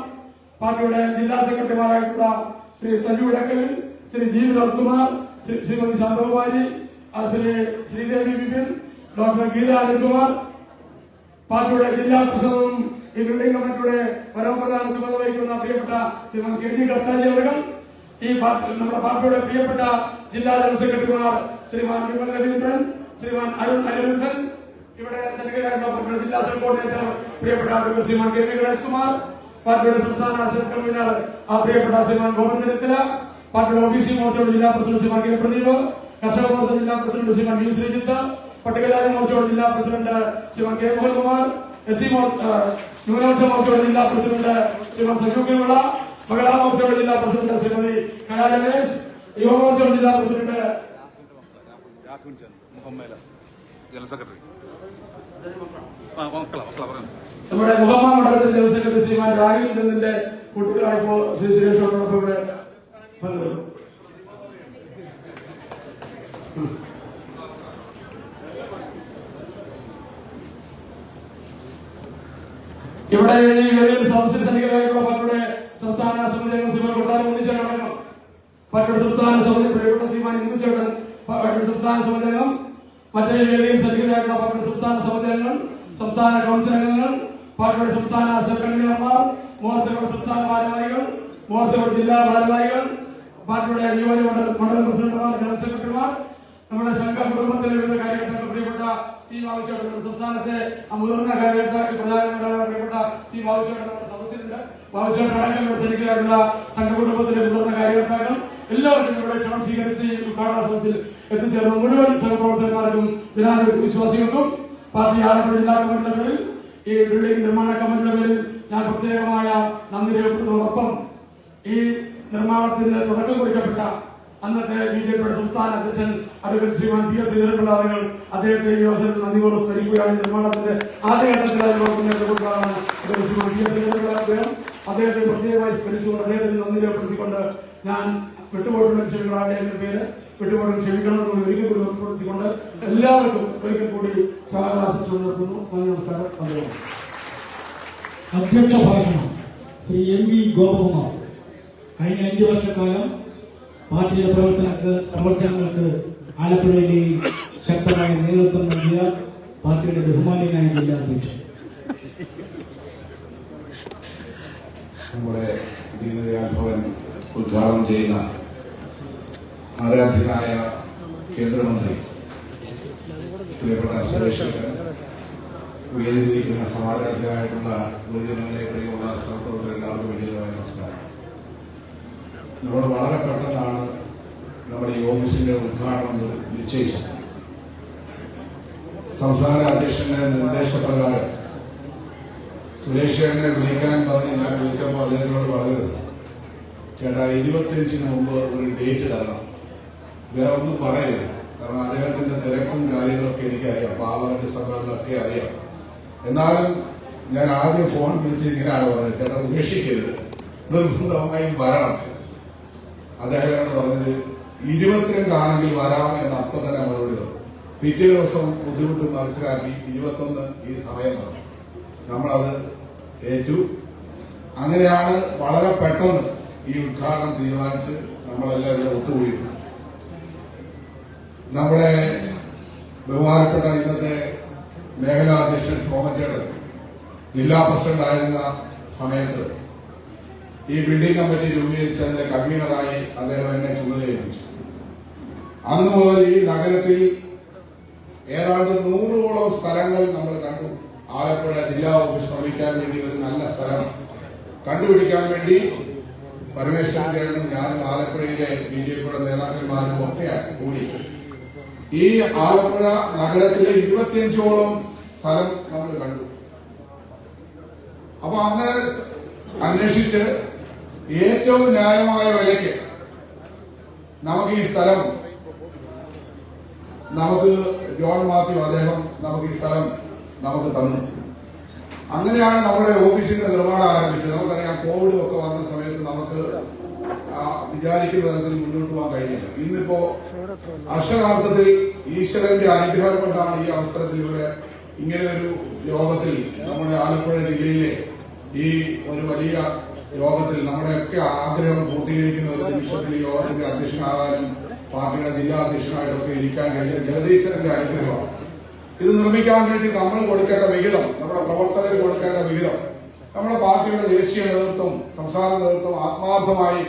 പാർട്ടിയുടെ ജില്ലാ സെക്രട്ടറിമാരായിട്ടുള്ള ശ്രീ സജു ഇടക്കൽ, ശ്രീ ജി വിനോദ് കുമാർ, ശ്രീമതി ശാന്തകുമാരി, ശ്രീ ശ്രീദേവി വിപിൻ, ഡോക്ടർ ഗീത അനിൽകുമാർ, പാർട്ടിയുടെ ജില്ലാ പ്രസിഡന്റും ഈ ബിൽഡിംഗ് കമ്മിറ്റിയുടെ പരമപ്രധാന ചുമതല വഹിക്കുന്ന പ്രിയപ്പെട്ട ശ്രീമാൻ കെ.ജി. കർത്താജി അവർ, ഈ നമ്മുടെ പാർട്ടിയുടെ പ്രിയപ്പെട്ട ജില്ലാ ജനറൽ സെക്രട്ടറിമാർ ശ്രീമാൻ വിമൽ രവീന്ദ്രൻ, ശ്രീമാൻ അരുൺ അനിരുദ്ധൻ, ഇവിടെ സെക്രട്ടറിയായിട്ടുള്ള പാർട്ടിയുടെ ജില്ലാ കോർഡിനേറ്റർ പ്രിയപ്പെട്ട ശ്രീമാൻ കെ വി ഗണേഷ് കുമാർ, പാർട്ടിയുടെ സംസ്ഥാന അസിസ്റ്റന്റ് കൺവീനർ പ്രിയപ്പെട്ട ശ്രീമാൻ ഗോവിന്ദനിത്തില, പാർട്ടിയുടെ ഒബിസി മോർച്ചയുടെ ജില്ലാ പ്രസിഡന്റ് ശ്രീമാൻ കെ പ്രദീപ്, കർഷക മോർച്ച ജില്ലാ പ്രസിഡന്റ് ശ്രീമാൻ വി ശ്രീജിത്ത്, പട്ടികജാതി മോർച്ചയുടെ ജില്ലാ പ്രസിഡന്റ് ശ്രീമാൻ കെ മോഹൻകുമാർ, എസ്.സി. ന്യൂനപക്ഷ മോർച്ചയുടെ ജില്ലാ പ്രസിഡന്റ് ശ്രീമാൻ സജു കേവള, മഹിളാ മോർച്ചയുടെ ജില്ലാ പ്രസിഡന്റ് ശ്രീമതി കലാ രമേശ്, യുവമോർച്ചയുടെ ജില്ലാ പ്രസിഡന്റ് ജനറൽ സെക്രട്ടറി നമ്മുടെ മുഹമ്മ മണ്ഡലത്തിന്റെ ജനറൽ സെക്രട്ടറി ശ്രീമാൻ രാഹുൽ ചന്ദ്രന്റെ കുട്ടികളായപ്പോ ശ്രീ സുരേഷോടൊപ്പം ഇവിടെ പങ്കെടുക്കും. ഇവിടെ ഈ വേദിയിൽ സദസ്സിൽ സന്നിഹിതരായിട്ടുള്ള പാർട്ടിയുടെ സംസ്ഥാന സമിതി ശ്രീമാൻ കൊട്ടാരം ഒന്നിച്ചടക്കം, പാർട്ടിയുടെ സംസ്ഥാന സമിതി പ്രിയപ്പെട്ട ശ്രീമാൻ ഇന്ദുചേട്ടൻ, പാർട്ടിയുടെ സംസ്ഥാന സമിതി അംഗം, മറ്റേ വേദിയിൽ സന്നിഹിതരായിട്ടുള്ള പാർട്ടിയുടെ സംസ്ഥാന സമിതി അംഗങ്ങൾ, സംസ്ഥാന കൗൺസിൽ അംഗങ്ങൾ, പാർട്ടിയുടെ സംസ്ഥാന കൺവീനർമാർ, മോർച്ചയുടെ സംസ്ഥാന ഭാരവാഹികൾ, മോർച്ചയുടെ ജില്ലാ ഭാരവാഹികൾ, പാർട്ടിയുടെ മണ്ഡലം പ്രസിഡന്റുമാർ, ജനറൽ സെക്രട്ടറിമാർ, നമ്മുടെ സംഘ കുടുംബത്തിലെ വിവിധ കാര്യകർത്താക്കൾ പ്രിയപ്പെട്ട സി ബാബുചേട്ടൻ, സംസ്ഥാനത്തെ മുതിർന്ന കാര്യകർത്താക്കൾ പ്രധാനമന്ത്രിയായ പ്രിയപ്പെട്ട സി ബാബുചേട്ടൻ നമ്മുടെ സദസ്സിലുണ്ട്. ബാബുചേട്ടൻ സന്നിഹിതരായിട്ടുള്ള സംഘ കുടുംബത്തിലെ മുതിർന്ന കാര്യകർത്താക്കൾ എല്ലാവർക്കും ഇവിടെ ക്ഷണം സ്വീകരിച്ച് ഈ ഉദ്ഘാടന സദസ്സിൽ എത്തിച്ചേർന്ന മുഴുവൻ സഹപ്രവർത്തകന്മാർക്കും ജനാധിപത്യ വിശ്വാസികൾക്കും പാർട്ടി ആലപ്പുഴ ജില്ലാ കമ്മിറ്റിയുടെ പേരിൽ ഈ ബിൽഡിംഗ് നിർമ്മാണ കമ്മിറ്റിയുടെ പേരിൽ ഞാൻ പ്രത്യേകമായ നന്ദി രേഖപ്പെടുത്തുന്നതോടൊപ്പം ഈ നിർമ്മാണത്തിന് തുടക്കം കുറിക്കപ്പെട്ട അന്നത്തെ ബി.ജെ.പിയുടെ സംസ്ഥാന അധ്യക്ഷൻ അഡ്വക്കേറ്റ് ശ്രീമാൻ പി.എസ്. ശ്രീധരൻപിള്ള അവർ അദ്ദേഹത്തെ ഈ അവസരത്തിൽ നന്ദിപൂർവ്വം സ്മരിക്കുകയാണ്. നിർമ്മാണത്തിന്റെ ആദ്യഘട്ടത്തിലായി പ്രവർത്തനമാണ് ശ്രീമാൻ പി.എസ്. ശ്രീധരൻപിള്ള അദ്ദേഹം. അദ്ദേഹത്തെ പ്രത്യേകമായി സ്മരിച്ചുകൊണ്ട് അദ്ദേഹത്തിന് നന്ദി രേഖപ്പെടുത്തിക്കൊണ്ട് ഞാൻ വിട്ടുപോയിട്ടുള്ള ക്ഷമികളാണ് എന്റെ പേര് വിട്ടുപോയിട്ട് ക്ഷമിക്കണമെന്ന് ഒരിക്കൽ കൂടി ഉൾപ്പെടുത്തിക്കൊണ്ട് എല്ലാവർക്കും ഒരിക്കൽ കൂടി സ്വാഗതാശംസ നടത്തുന്നു. നമസ്കാരം. അദ്ദേഹം അധ്യക്ഷ ഭാഷണം ശ്രീ എം വി ഗോപകുമാർ കഴിഞ്ഞ 5 വർഷക്കാലം പാർട്ടിയുടെ പ്രവർത്തനങ്ങൾക്ക് ആലപ്പുഴയിലെ ശക്തമായ നേതൃത്വം നൽകിയ പാർട്ടിയുടെ ബഹുമാന്യനായ ജില്ലാ അധ്യക്ഷൻ. നമ്മുടെ ദീനദയാൽ ഉദ്ഘാടനം ചെയ്യുന്ന ആരാധ്യനായ കേന്ദ്രമന്ത്രി പ്രിയപ്പെട്ട സുരേഷ്, വേദിയിലിരിക്കുന്ന സമാരാധ്യരായിട്ടുള്ള ഗുരുജനങ്ങളെ പ്രിയമുള്ള സഹപ്രവർത്തകർ എല്ലാവർക്കും വലിയതായ നമസ്കാരം. നമ്മൾ വളരെ പെട്ടെന്നാണ് നമ്മുടെ ഈ ഓഫീസിന്റെ ഉദ്ഘാടനം നിശ്ചയിച്ചത്. സംസ്ഥാന അധ്യക്ഷന്റെ നിർദ്ദേശപ്രകാരം സുരേഷ് ചേട്ടനെ വിളിക്കാൻ പറഞ്ഞ് ഞാൻ വിളിച്ചപ്പോൾ അദ്ദേഹത്തിനോട് പറഞ്ഞത്, ചേട്ടാ 25-ന് മുമ്പ് ഒരു ഡേറ്റ് തരണം, വേറെ ഒന്നും പറയരുത്. കാരണം അദ്ദേഹത്തിന്റെ തിരക്കും കാര്യങ്ങളൊക്കെ എനിക്കറിയാം, പാർലമെന്റ് സഭകളിലൊക്കെ അറിയാം. എന്നാലും ഞാൻ ആദ്യം ഫോൺ വിളിച്ച് ഇങ്ങനെയാണ് പറഞ്ഞത്, ചേട്ടാ ഉപേക്ഷിക്കരുത്, നിർബന്ധമായും വരണം. അദ്ദേഹം പറഞ്ഞത് 22 ആണെങ്കിൽ വരാമെന്ന് അപ്പം തന്നെ മറുപടി തന്നു. പിറ്റേ ദിവസം ബുദ്ധിമുട്ട് മനസ്സിലാക്കി 21 ഈ സമയം പറഞ്ഞു. നമ്മളത് ഏറ്റു. അങ്ങനെയാണ് വളരെ പെട്ടെന്ന് ഈ ഉദ്ഘാടനം തീരുമാനിച്ച് നമ്മളെല്ലാം ഇവിടെ ഒത്തുകൂടി. നമ്മുടെ ബഹുമാനപ്പെട്ട ഇന്നത്തെ മേഖലാ അധ്യക്ഷൻ സോമചേട്ടൻ ജില്ലാ പ്രസിഡന്റ് ആയിരുന്ന സമയത്ത് ഈ ബിൽഡിംഗ് കമ്മിറ്റി രൂപീകരിച്ചതിന്റെ കൺവീനറായി അദ്ദേഹം എന്നെ ചുമതലയേൽപ്പിച്ചു. അന്ന് മുതൽ ഈ നഗരത്തിൽ ഏതാണ്ട് 100ഓളം സ്ഥലങ്ങൾ നമ്മൾ കണ്ടു. ആലപ്പുഴ ജില്ലാ ഓഫീസ് നിർമ്മിക്കാൻ വേണ്ടി ഒരു നല്ല സ്ഥലം കണ്ടുപിടിക്കാൻ വേണ്ടി പരമേശ്വരൻ ചേട്ടനും ഞാനും ആലപ്പുഴയിലെ BJPയുടെ നേതാക്കന്മാരും ഒക്കെ കൂടി ഈ ആലപ്പുഴ നഗരത്തിലെ 25ഓളം സ്ഥലം നമ്മൾ കണ്ടു. അപ്പൊ അങ്ങനെ അന്വേഷിച്ച് ഏറ്റവും ന്യായമായ വിലയ്ക്ക് നമുക്ക് ഈ സ്ഥലം നമുക്ക് ജോൺ മാത്യു അദ്ദേഹം നമുക്ക് ഈ സ്ഥലം നമുക്ക് തന്നു. അങ്ങനെയാണ് നമ്മുടെ ഓഫീസിന്റെ നിർമ്മാണം ആരംഭിച്ചത്. നമുക്കറിയാം കോവിഡ് ഒക്കെ വന്ന സമയത്ത് നമുക്ക് വിചാരിക്കുന്ന തരത്തിൽ മുന്നോട്ട് പോകാൻ കഴിഞ്ഞില്ല. ഇന്നിപ്പോ അക്ഷരാർത്ഥത്തിൽ ഈശ്വരന്റെ അനുഗ്രഹം കൊണ്ടാണ് ഈ അവസരത്തിൽ ഇവിടെ ഇങ്ങനെ ഒരു യോഗത്തിൽ നമ്മുടെ ആലപ്പുഴ ജില്ലയിലെ ഈ ഒരു വലിയ യോഗത്തിൽ നമ്മുടെയൊക്കെ ആഗ്രഹം പൂർത്തീകരിക്കുന്ന ഒരു നിമിഷത്തിൽ ഈ യോഗത്തിന്റെ അധ്യക്ഷനാകാനും പാർട്ടിയുടെ ജില്ലാ അധ്യക്ഷനായിട്ടൊക്കെ ഇരിക്കാൻ കഴിഞ്ഞ ജഗദീശ്വരന്റെ അനുഗ്രഹമാണ്. ഇത് നിർമ്മിക്കാൻ വേണ്ടി നമ്മൾ കൊടുക്കേണ്ട വിഹിതം, നമ്മുടെ പ്രവർത്തകർ കൊടുക്കേണ്ട വിഹിതം നമ്മുടെ പാർട്ടിയുടെ ദേശീയ നേതൃത്വം, സംസ്ഥാന നേതൃത്വം ആത്മാർത്ഥമായി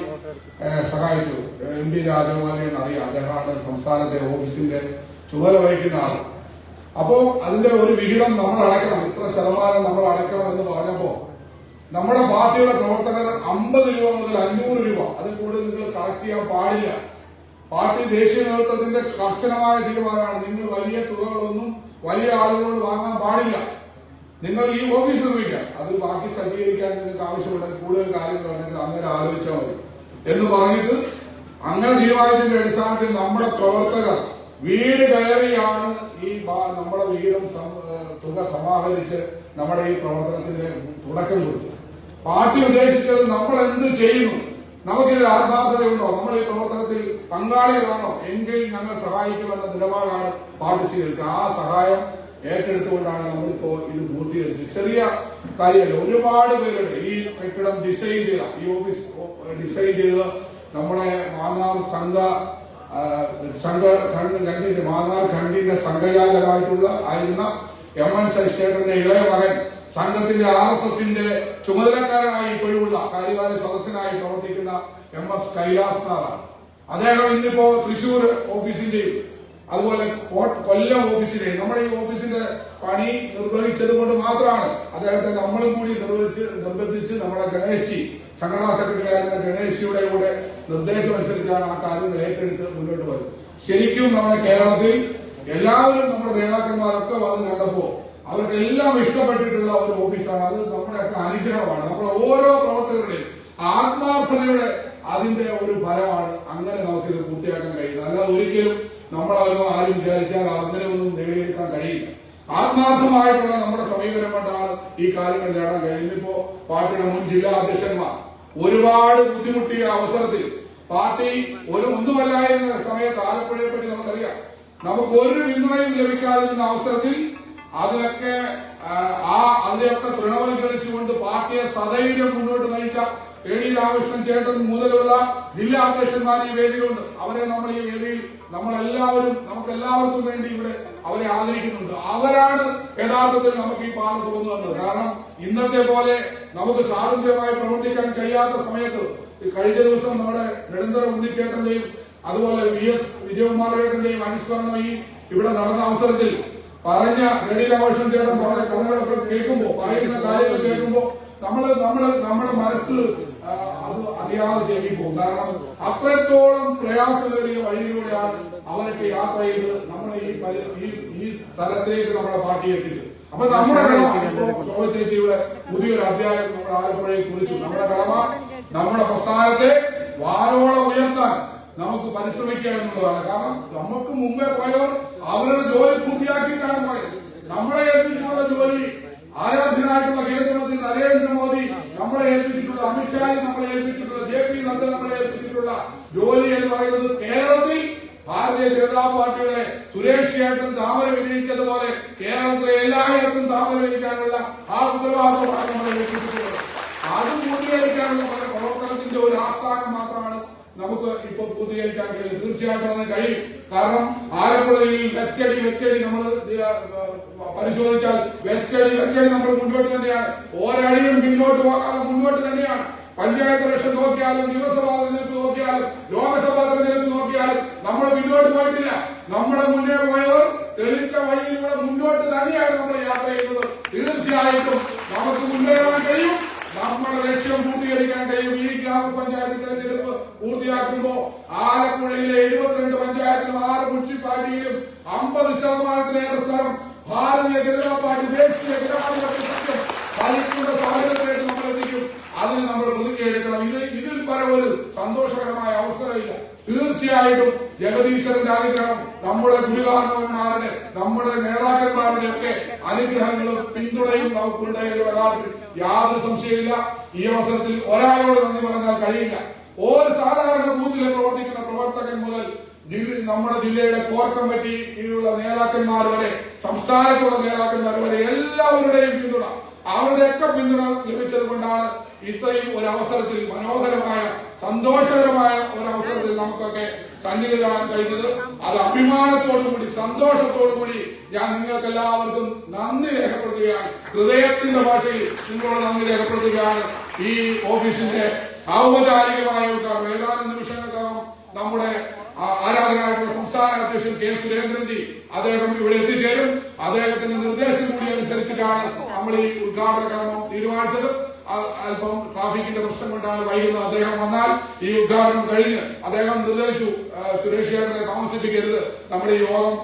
സഹായിച്ചു. MP രാജഗോപാലിനെ അറിയാം, അദ്ദേഹമാണ് സംസ്ഥാനത്തെ ഓഫീസിന്റെ ചുമതല വഹിക്കുന്ന ആൾ. അപ്പോ അതിന്റെ ഒരു വിഹിതം നമ്മൾ അടയ്ക്കണം, ഇത്ര ശതമാനം നമ്മൾ അടയ്ക്കണം എന്ന് പറഞ്ഞപ്പോ നമ്മുടെ പാർട്ടിയുടെ പ്രവർത്തകർ 50 രൂപ മുതൽ 500 രൂപ അതിൽ കൂടുതൽ നിങ്ങൾ കളക്ട് ചെയ്യാൻ പാടില്ല. പാർട്ടി ദേശീയ നേതൃത്വത്തിന്റെ കർശനമായ തീരുമാനമാണ്. നിങ്ങൾ വലിയ തുകകളൊന്നും വലിയ ആളുകളോട് വാങ്ങാൻ പാടില്ല. നിങ്ങൾ ഈ ഓഫീസ് നിർമ്മിക്കാം, അത് ബാക്കി സജ്ജീകരിക്കാൻ നിങ്ങൾക്ക് ആവശ്യമുണ്ടെങ്കിൽ കൂടുതൽ കാര്യങ്ങളുണ്ടെങ്കിൽ അന്നേരം ആലോചിച്ചാൽ മതി എന്ന് പറഞ്ഞിട്ട് അങ്ങനെ തീരുമാനത്തിന്റെ അടിസ്ഥാനത്തിൽ നമ്മുടെ പ്രവർത്തകർ വീട് കയറിയാണ് ഈ നമ്മുടെ വിഹിതം തുക സമാഹരിച്ച് നമ്മുടെ ഈ പ്രവർത്തനത്തിന് തുടക്കം കൊടുത്തു. പാർട്ടി ഉദ്ദേശിച്ചത് നമ്മൾ എന്ത് ചെയ്യുന്നു, നമുക്കിതിൽ ആത്മാർത്ഥതയുണ്ടോ, നമ്മൾ ഈ പ്രവർത്തനത്തിൽ പങ്കാളികളാണോ എങ്കിൽ ഞങ്ങൾ സഹായിക്കുമെന്ന നിലപാടാണ് പാർട്ടി സ്വീകരിക്കുക. ആ സഹായം ഏറ്റെടുത്തുകൊണ്ടാണ് നമ്മളിപ്പോ ഇത് പൂർത്തീകരിച്ചത്. ചെറിയ കാര്യമല്ല, ഒരുപാട് പേരുടെ ഈ കെട്ടിടം ഡിസൈൻ ചെയ്ത, ഈ ഓഫീസ് ഡിസൈൻ ചെയ്ത് നമ്മുടെ മാന്നാർ മാന്നാർ ഖണ്ഡിന്റെ സംഘചാലകമായിട്ടുള്ള ആയിരുന്ന MN ശശിധരന്റെ ഇളയ മകൻ സംഘത്തിന്റെ RSSന്റെ ചുമതലക്കാരനായി ഇപ്പോഴുള്ള കാര്യകാല സദസ്യനായി പ്രവർത്തിക്കുന്ന MS കൈലാസ്നാഥാണ്. അദ്ദേഹം ഇന്നിപ്പോ തൃശൂർ ഓഫീസിന്റെയും അതുപോലെ കൊല്ലം ഓഫീസിന്റെയും നമ്മുടെ ഈ ഓഫീസിന്റെ പണി നിർവഹിച്ചത് കൊണ്ട് മാത്രമാണ് അദ്ദേഹത്തെ നമ്മളും കൂടി നിർബന്ധിച്ച് നമ്മുടെ ഗണേശ് സംഘടനാ സെക്രട്ടറി ആയിരുന്ന ഗണേശിയുടെ കൂടെ നിർദ്ദേശമനുസരിച്ചാണ് ആ കാര്യങ്ങൾ ഏറ്റെടുത്ത് മുന്നോട്ട് പോയത്. ശരിക്കും നമ്മുടെ കേരളത്തിൽ എല്ലാവരും നമ്മുടെ നേതാക്കന്മാരൊക്കെ വന്ന് കണ്ടപ്പോ അവർക്കെല്ലാം ഇഷ്ടപ്പെട്ടിട്ടുള്ള ഒരു ഓഫീസാണ്. അത് നമ്മുടെയൊക്കെ അനുഗ്രഹമാണ്. നമ്മുടെ ഓരോ പ്രവർത്തകരുടെയും ആത്മാർത്ഥതയുടെ അതിന്റെ ഒരു ഫലമാണ്. അങ്ങനെ നമുക്കിത് പൂർത്തിയാക്കാൻ കഴിയുന്നത്. അല്ലാതെ ഒരിക്കലും നമ്മളാരും ആരും വിചാരിച്ചാൽ അങ്ങനെ ഒന്നും നേടിയെടുക്കാൻ കഴിയില്ല. ആത്മാർത്ഥമായിട്ടുള്ള നമ്മുടെ സമീപനം കൊണ്ടാണ് ഈ കാര്യങ്ങൾ നേടാൻ കഴിയുന്നത്. ഇപ്പോ പാർട്ടിയുടെ മുൻ ജില്ലാ അധ്യക്ഷന്മാർ ഒരുപാട് ബുദ്ധിമുട്ടിയ അവസരത്തിൽ പാർട്ടി ഒന്നുമല്ലായിരുന്ന സമയത്ത് ആലപ്പുഴയെ പറ്റി നമുക്കറിയാം, നമുക്ക് ഒരു പിന്തുണയും ലഭിക്കാതിരുന്ന അവസരത്തിൽ അതിനൊക്കെ തൃണവൽക്കരിച്ചുകൊണ്ട് പാർട്ടിയെ സധൈര്യം മുന്നോട്ട് നയിച്ച AD രാമകൃഷ്ണൻ ചേട്ടൻ മുതലുള്ള ജില്ലാ അധ്യക്ഷന്മാർ ഈ വേദിയിലുണ്ട്. അവരെ നമ്മൾ ഈ വേദിയിൽ നമുക്കെല്ലാവർക്കും വേണ്ടി ഇവിടെ അവരെ ആദരിക്കുന്നുണ്ട്. അവരാണ് യഥാർത്ഥത്തിൽ നമുക്ക് ഈ പാത തുറന്നു തന്നത്. കാരണം ഇന്നത്തെ പോലെ നമുക്ക് സ്വാതന്ത്ര്യമായി പ്രവർത്തിക്കാൻ കഴിയാത്ത സമയത്ത് കഴിഞ്ഞ ദിവസം നമ്മുടെ നെടുന്തറ ഉണ്ണിച്ചേട്ടന്റെയും അതുപോലെ VS വിജയകുമാർ ചേട്ടന്റെയും അനുസ്മരണം ഇവിടെ നടന്ന അവസരത്തിൽ പറഞ്ഞ AD രാമകൃഷ്ണൻ ചേട്ടൻ പറഞ്ഞ കഥകളൊക്കെ കേൾക്കുമ്പോ, പറയുന്ന കാര്യങ്ങൾ കേൾക്കുമ്പോ നമ്മുടെ മനസ്സ് അത് അറിയാതെ ചെയ്യിപ്പോകും. കാരണം അത്രത്തോളം പ്രയാസമേറിയ വഴിയിലൂടെയാണ് അവരൊക്കെ യാത്ര ചെയ്ത് നമ്മളെ ഈ തലത്തിലേക്ക് നമ്മുടെ പാർട്ടി എത്തിച്ചത്. അപ്പൊ നമ്മുടെ കടമ, ശോഭ ചേച്ചിയുടെ പുതിയൊരു അധ്യായം നമ്മുടെ ആലപ്പുഴയെ കുറിച്ചു. നമ്മുടെ കടമ നമ്മുടെ പ്രസ്ഥാനത്തെ വാരോളം ഉയർത്താൻ നമുക്ക് പരിശ്രമിക്കുക എന്നുള്ളതാണ്. കാരണം നമുക്ക് മുമ്പേ പോയവർ അവരുടെ ജോലി പൂർത്തിയാക്കിയിട്ടാണ് പോയത്. നമ്മളെ ഏൽപ്പിച്ചുള്ള ജോലി കേരളത്തിലെ എല്ലായിടത്തും താമസിക്കാനുള്ള ആ ഉത്തരവാദിത്തമാണ് നമ്മളെ ഏൽപ്പിച്ചിട്ടുള്ളത്. അത് പൂർത്തീകരിക്കാനുള്ള പ്രവർത്തനത്തിന്റെ ഒരു ആസ്ഥാനം മാത്രമാണ് നമുക്ക് ഇപ്പൊ പൂർത്തീകരിക്കാൻ കഴിയും. തീർച്ചയായിട്ടും അതിന് കഴിയും. കാരണം ആലപ്പുഴയിൽ വെച്ചടി നമ്മൾ പരിശോധിച്ചാൽ വെച്ചടി നമ്മൾ മുന്നോട്ട് തന്നെയാണ്. ഒരടിയും പിന്നോട്ട് പോകാതെ മുന്നോട്ട് തന്നെയാണ്. പഞ്ചായത്ത് ഇലക്ഷൻ നോക്കിയാലും നിയമസഭാ തെരഞ്ഞെടുപ്പ് നോക്കിയാലും ലോക്സഭാ തെരഞ്ഞെടുപ്പ് നോക്കിയാലും നമ്മൾ പിന്നോട്ട് പോയിട്ടില്ല. നമ്മുടെ മുന്നേ പോയവർ തെളിയിച്ച വഴിയിലൂടെ മുന്നോട്ട് തന്നെയാണ് നമ്മൾ യാത്ര ചെയ്യുന്നത്. തീർച്ചയായിട്ടും നമുക്ക് മുന്നേറാൻ കഴിയും. നമ്മുടെ ലക്ഷ്യം പൂർത്തീകരിക്കാൻ കഴിയും. ഈ ഗ്രാമപഞ്ചായത്ത് തെരഞ്ഞെടുപ്പ് പൂർത്തിയാക്കുമ്പോൾ ആലപ്പുഴയിലെ 72 പഞ്ചായത്തിലും 6 മുനിസിപ്പാലിറ്റിയിലും 50% സ്ഥലം ഭാരതീയ ജനതാ പാർട്ടി ദേശീയ ജനാധിപത്യ സഖ്യം ഭരിക്കുന്ന സാഹചര്യത്തിലേക്ക് നമ്മൾ എത്തിക്കും. അതിന് നമ്മൾ പ്രതിജ്ഞയെടുക്കണം. ഇതിൽ പരം ഒരു സന്തോഷകരമായ അവസരമില്ല. തീർച്ചയായിട്ടും ജഗദീശ്വരന്റെ അനുഗ്രഹം, നമ്മുടെ ഗുരുകാരണവന്മാരുടെ, നമ്മുടെ നേതാക്കന്മാരുടെ ഒക്കെ അനുഗ്രഹങ്ങളും പിന്തുണയും നമുക്കുണ്ടായിരുന്ന കാര്യത്തിൽ യാതൊരു സംശയമില്ല. ഈ അവസരത്തിൽ ഒരാളോട് നന്ദി പറഞ്ഞാൽ കഴിയില്ല. ഒരു സാധാരണ ബൂത്തിലെ പ്രവർത്തിക്കുന്ന പ്രവർത്തകൻ മുതൽ നമ്മുടെ ജില്ലയുടെ കോർ കമ്മിറ്റിയിലുള്ള നേതാക്കന്മാർ വരെ, സംസ്ഥാനത്തുള്ള നേതാക്കന്മാർ വരെ എല്ലാവരുടെയും പിന്തുണ, അവരുടെയൊക്കെ പിന്തുണ ലഭിച്ചത് കൊണ്ടാണ് ഇത്രയും ഒരു അവസരത്തിൽ, മനോഹരമായ സന്തോഷകരമായ ഒരു അവസരത്തിൽ നമുക്കൊക്കെ സന്നിഹിതരാകാൻ കഴിഞ്ഞത്. അത് അഭിമാനത്തോടുകൂടി സന്തോഷത്തോടുകൂടി ഞാൻ നിങ്ങൾക്ക് എല്ലാവർക്കും നന്ദി രേഖപ്പെടുത്തുകയാണ്. ഹൃദയത്തിന്റെ ഭാഷയിൽ നിങ്ങളോട് നന്ദി രേഖപ്പെടുത്തുകയാണ്. ഈ ഓഫീസിന്റെ ഔപചാരികമായ ഉദ്ഘാടനം ഏതാനും നിമിഷങ്ങൾക്കകം നമ്മുടെ ആരാധനായിട്ടുള്ള സംസ്ഥാന അധ്യക്ഷൻ കെ സുരേന്ദ്രൻജി അദ്ദേഹം ഇവിടെ എത്തിച്ചേരും. അദ്ദേഹത്തിന്റെ നിർദ്ദേശം കൂടി അനുസരിച്ചിട്ടാണ് നമ്മൾ ഈ ഉദ്ഘാടന കർമ്മം തീരുമാനിച്ചത്. അല്പം ട്രാഫിക്കിന്റെ പ്രശ്നം കൊണ്ടാണ് വൈകുന്നത്. അദ്ദേഹം വന്നാൽ ഈ ഉദ്ഘാടനം കഴിഞ്ഞ് അദ്ദേഹം നിർദ്ദേശിച്ചു, സുരേഷ് ചേട്ടനെ താമസിപ്പിക്കരുത്, നമ്മുടെ ഈ യോഗം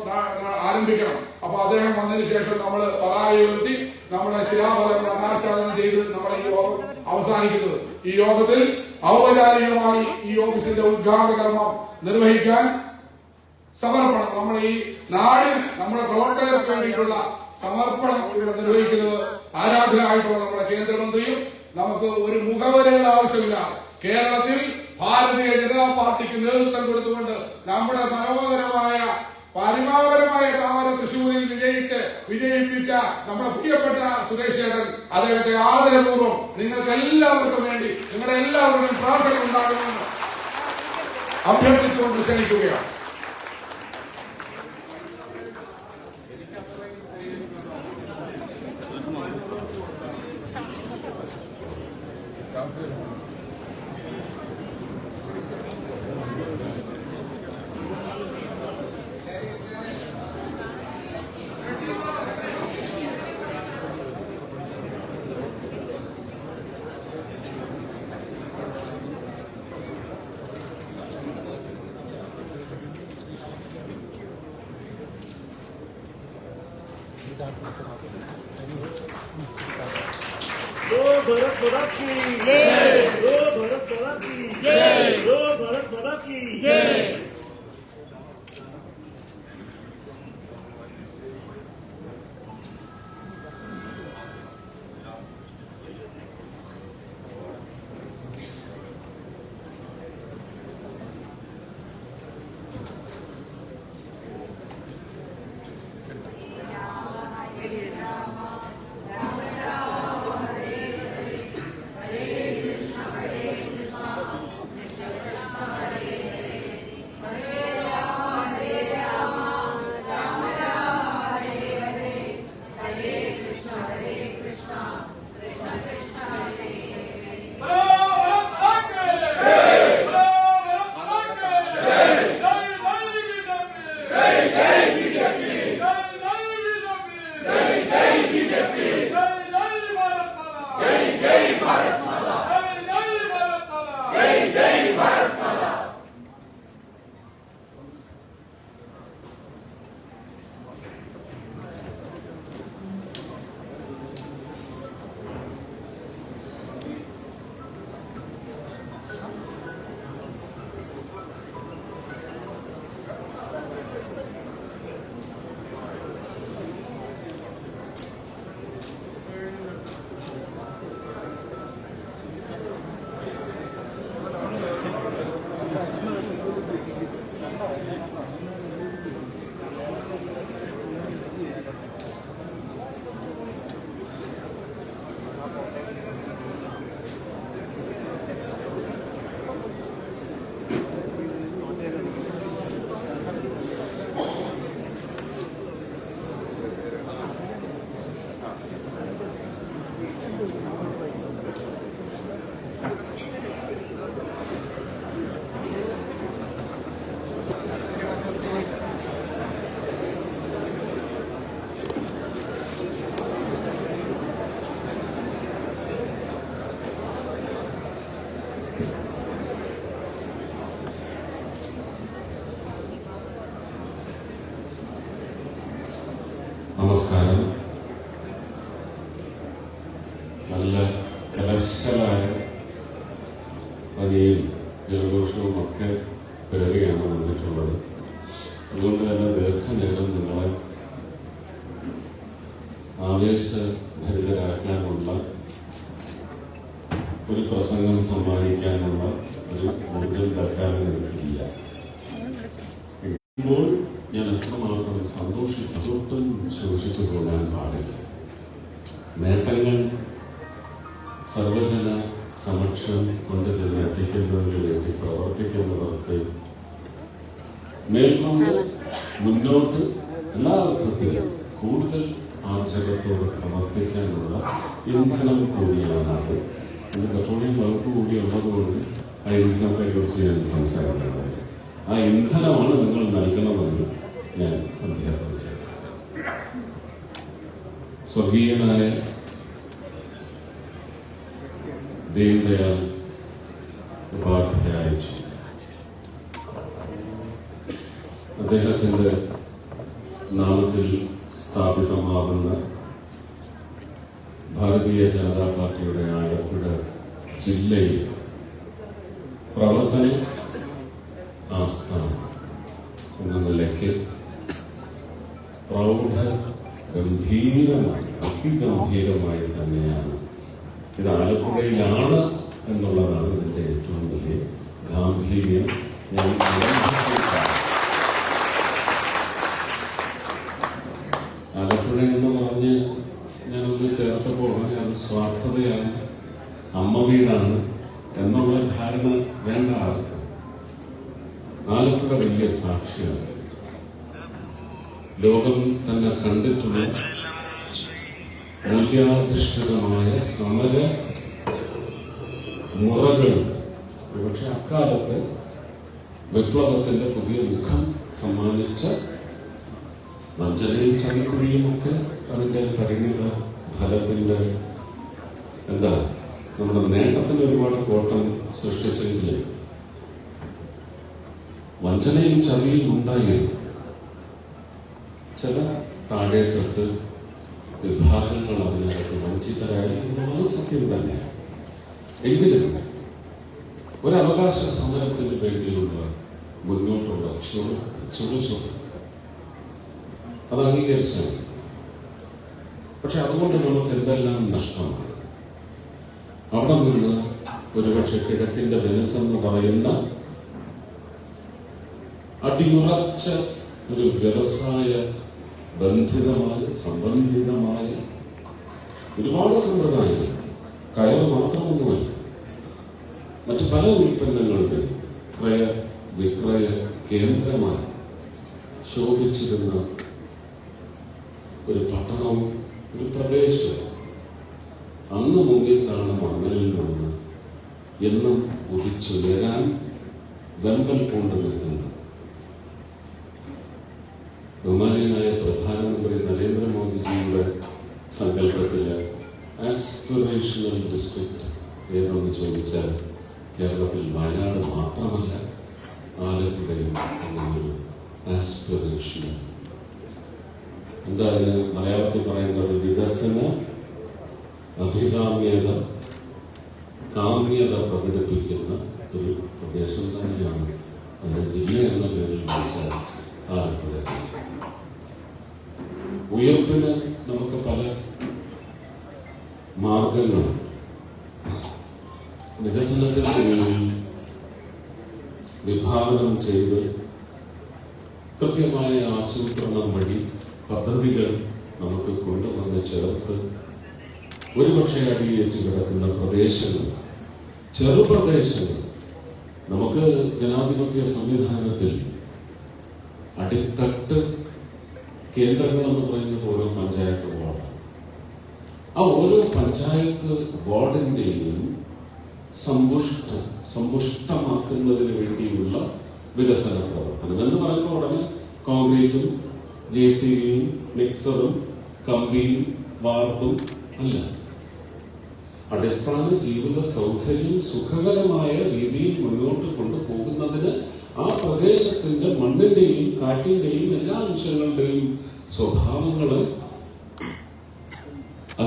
ആരംഭിക്കണം. അപ്പൊ അദ്ദേഹം വന്നതിന് ശേഷം നമ്മൾ പതാക ഉയർത്തി നമ്മുടെ ശിലാഫലം അനാച്ഛാദനം ചെയ്ത് നമ്മുടെ ഈ യോഗം അവസാനിക്കുന്നത്. ഈ യോഗത്തിൽ ഔപചാരികമായി ഈ ഓഫീസിന്റെ ഉദ്ഘാടന കർമ്മം നിർവഹിക്കാൻ സമർപ്പണം, നമ്മൾ ഈ നാടിൽ നമ്മുടെ പ്രവർത്തകർക്ക് വേണ്ടിയിട്ടുള്ള സമർപ്പണം ഇവിടെ നിർവഹിക്കുന്നത് ആരാധനായിട്ടുള്ള നമ്മുടെ കേന്ദ്രമന്ത്രിയും, നമുക്ക് ഒരു മുഖവരയുടെ ആവശ്യമില്ല, കേരളത്തിൽ ഭാരതീയ ജനതാ പാർട്ടിക്ക് നേതൃത്വം കൊടുത്തുകൊണ്ട് നമ്മുടെ മനോഹരമായ പരിമാപരമായ താമര തൃശൂരിൽ വിജയിപ്പിച്ച നമ്മുടെ പ്രിയപ്പെട്ട സുരേഷ് ചേട്ടൻ, അദ്ദേഹത്തെ ആദരപൂർവ്വം നിങ്ങൾക്ക് എല്ലാവർക്കും വേണ്ടി നിങ്ങളുടെ എല്ലാവരുടെയും പ്രാർത്ഥന ഉണ്ടാകണമെന്ന് അഭ്യർത്ഥിച്ചുകൊണ്ട് ക്ഷണിക്കുകയാണ്. भारत माता की जय, भारत माता की जय, भारत माता की जय। നമസ്കാരം. നല്ല കലശലായ പനിയും ജലദോഷവും ഒക്കെ കയറിയാണ് വന്നിട്ടുള്ളത്. അതുകൊണ്ട് തന്നെ ദീർഘനേരം നിങ്ങളെ ആവേശഭരിതരാക്കാനുള്ള ഒരു പ്രസംഗം സമ്മാനിക്കാനുള്ള ഒരു ഊർജം തൽക്കാലം എനിക്കില്ല. ഇപ്പോൾ ഞാൻ എത്രമാത്രം സന്തോഷിച്ചിട്ടും ശോഷിച്ചു പോകാൻ പാടില്ല. നേട്ടങ്ങൾ സർവജന സമക്ഷം കൊണ്ടുചെന്ന് എത്തിക്കുന്നതിന് വേണ്ടി പ്രവർത്തിക്കുന്നവർക്ക് മേൽക്കൊണ്ട് മുന്നോട്ട് എല്ലാ അർത്ഥത്തിലും കൂടുതൽ ആർജവത്തോട് പ്രവർത്തിക്കാനുള്ള ഇന്ധനം കൂടിയാണത്. ഇത് പെട്രോളിയം വകുപ്പ് കൂടി ഉള്ളതുകൊണ്ട് ആ ഇന്ധനത്തെ കുറിച്ച് ഞാൻ സംസാരിക്കുന്നത്. ആ ഇന്ധനമാണ് നിങ്ങൾ നൽകണമെന്ന് ഞാൻ അഭ്യർത്ഥിച്ചത്. സ്വർഗീയനായ ദീൻദയാൽ ഉപാധ്യായ അദ്ദേഹത്തിന്റെ നാമത്തിൽ സ്ഥാപിതമാകുന്ന ഭാരതീയ ജനതാ പാർട്ടിയുടെ ആലപ്പുഴ ജില്ലയിൽ പ്രവർത്തന ആസ്ഥാനം എന്ന നിലയ്ക്ക് പ്രൗഢ ഗംഭീരമായി അതിഗംഭീരമായി തന്നെയാണ് ഇത് ആലപ്പുഴയിലാണ് എന്നുള്ളതാണ് ഇതിന്റെ ഏറ്റവും വലിയ ഗാംഭീര്യം. ഞാൻ ആലപ്പുഴ എന്ന് പറഞ്ഞ് ഞാനൊന്ന് ചേർത്തപ്പോൾ അത് സ്വാർത്ഥതയാണ്, അമ്മ വീടാണ് എന്നുള്ള ധാരണ വേണ്ട ആൾക്ക്. ആലപ്പുഴ വലിയ സാക്ഷിയാണ്. ലോകം തന്നെ കണ്ടിട്ടുള്ള മൂല്യാധിഷ്ഠിതമായ സമര മുറകൾ. പക്ഷെ അക്കാലത്ത് വിപ്ലവത്തിന്റെ പുതിയ മുഖം സമ്മാനിച്ച വഞ്ചനയും ചതിക്കുഴിയുമൊക്കെ അതിന്റെ പരിണിത ഫലത്തിന്റെ നമ്മുടെ നേട്ടത്തിന് ഒരുപാട് കോട്ടം സൃഷ്ടിച്ചെങ്കിലും വഞ്ചനയും ചതിയും ഉണ്ടായിരുന്നു. ചില താഴെത്തൊട്ട് വിഭാഗങ്ങൾ അതിനകത്ത് വഞ്ചിതരായി എന്നുള്ളത് സത്യം തന്നെയാണ്. എങ്കിലും ഒരവകാശ സമരത്തിന് വേണ്ടിയുള്ള മുന്നോട്ടുള്ള ചുറുചുറു അത് അംഗീകരിച്ചാണ്. പക്ഷെ അതുകൊണ്ട് നമുക്ക് എന്തെല്ലാം നഷ്ടമാണ്. അവിടെ നിന്ന് ഒരുപക്ഷെ കിഴക്കിന്റെ വെനസെന്ന് പറയുന്ന അടിയുറച്ച ഒരു വ്യവസായ ബന്ധിതമായ സംബന്ധിതമായ ഒരുപാട് സമ്പ്രദായങ്ങൾ, കയർ മാത്രമൊന്നുമല്ല, മറ്റു പല ഉൽപ്പന്നങ്ങളുടെ ക്രയ വിക്രയ കേന്ദ്രമായി ശോഭിച്ചിരുന്ന ഒരു പട്ടണവും ഒരു പ്രദേശവും അന്ന് മുങ്ങിത്താണ് മണ്ണിൽ നിന്ന് എന്നും ഉദിച്ചുയരാൻ വെമ്പൽ കൊണ്ട് നിൽക്കുന്നു. ബഹുമാന്യനായ പ്രധാനമന്ത്രി നരേന്ദ്രമോദിജിയുടെ സങ്കല്പത്തില് ആസ്പിറേഷണൽ ഡിസ്ട്രിക്ട് ഏതെന്ന് ചോദിച്ചാൽ കേരളത്തിൽ വയനാട് മാത്രമല്ല, ആലപ്പുഴയും എന്നൊരു ആസ്പിറേഷണൽ അതിന് മലയാളത്തിൽ പറയേണ്ടത് വികസന അഭികാമ്യത കാമ്യത പ്രകടിപ്പിക്കുന്ന ഒരു പ്രദേശം തന്നെയാണ്. അത് ജില്ല എന്ന പേരിൽ വിളിച്ചാൽ ആലപ്പുഴ. ഉയർപ്പിന് നമുക്ക് പല മാർഗങ്ങളുണ്ട്. വികസനത്തിന്റെ പേരിൽ വിഭാവനം ചെയ്ത് കൃത്യമായ ആസൂത്രണം വഴി പദ്ധതികൾ നമുക്ക് കൊണ്ടുവന്ന് ചേർത്ത് ഒരുപക്ഷെ അടിയേറ്റ് കിടക്കുന്ന പ്രദേശങ്ങൾ, ചെറുപ്രദേശങ്ങൾ, നമുക്ക് ജനാധിപത്യ സംവിധാനത്തിൽ അടിത്തട്ട് കേന്ദ്രങ്ങൾ എന്ന് പറയുന്നത് ഓരോ പഞ്ചായത്ത് വാർഡ്. ആ ഓരോ പഞ്ചായത്ത് വാർഡിന്റെയും സമ്പുഷ്ടമാക്കുന്നതിന് വേണ്ടിയുള്ള വികസന പ്രവർത്തനം എന്ന് പറയുന്ന ഉടനെ കോൺക്രീറ്റും JCBയും മിക്സറും കമ്പിയും വാർപ്പും അല്ല. അടിസ്ഥാന ജീവിത സൗകര്യം സുഖകരമായ രീതിയിൽ മുന്നോട്ട് കൊണ്ടുപോകുന്നതിന് ആ പ്രദേശത്തിന്റെ മണ്ണിന്റെയും കാറ്റിന്റെയും എല്ലാ അംശങ്ങളുടെയും സ്വഭാവങ്ങളെ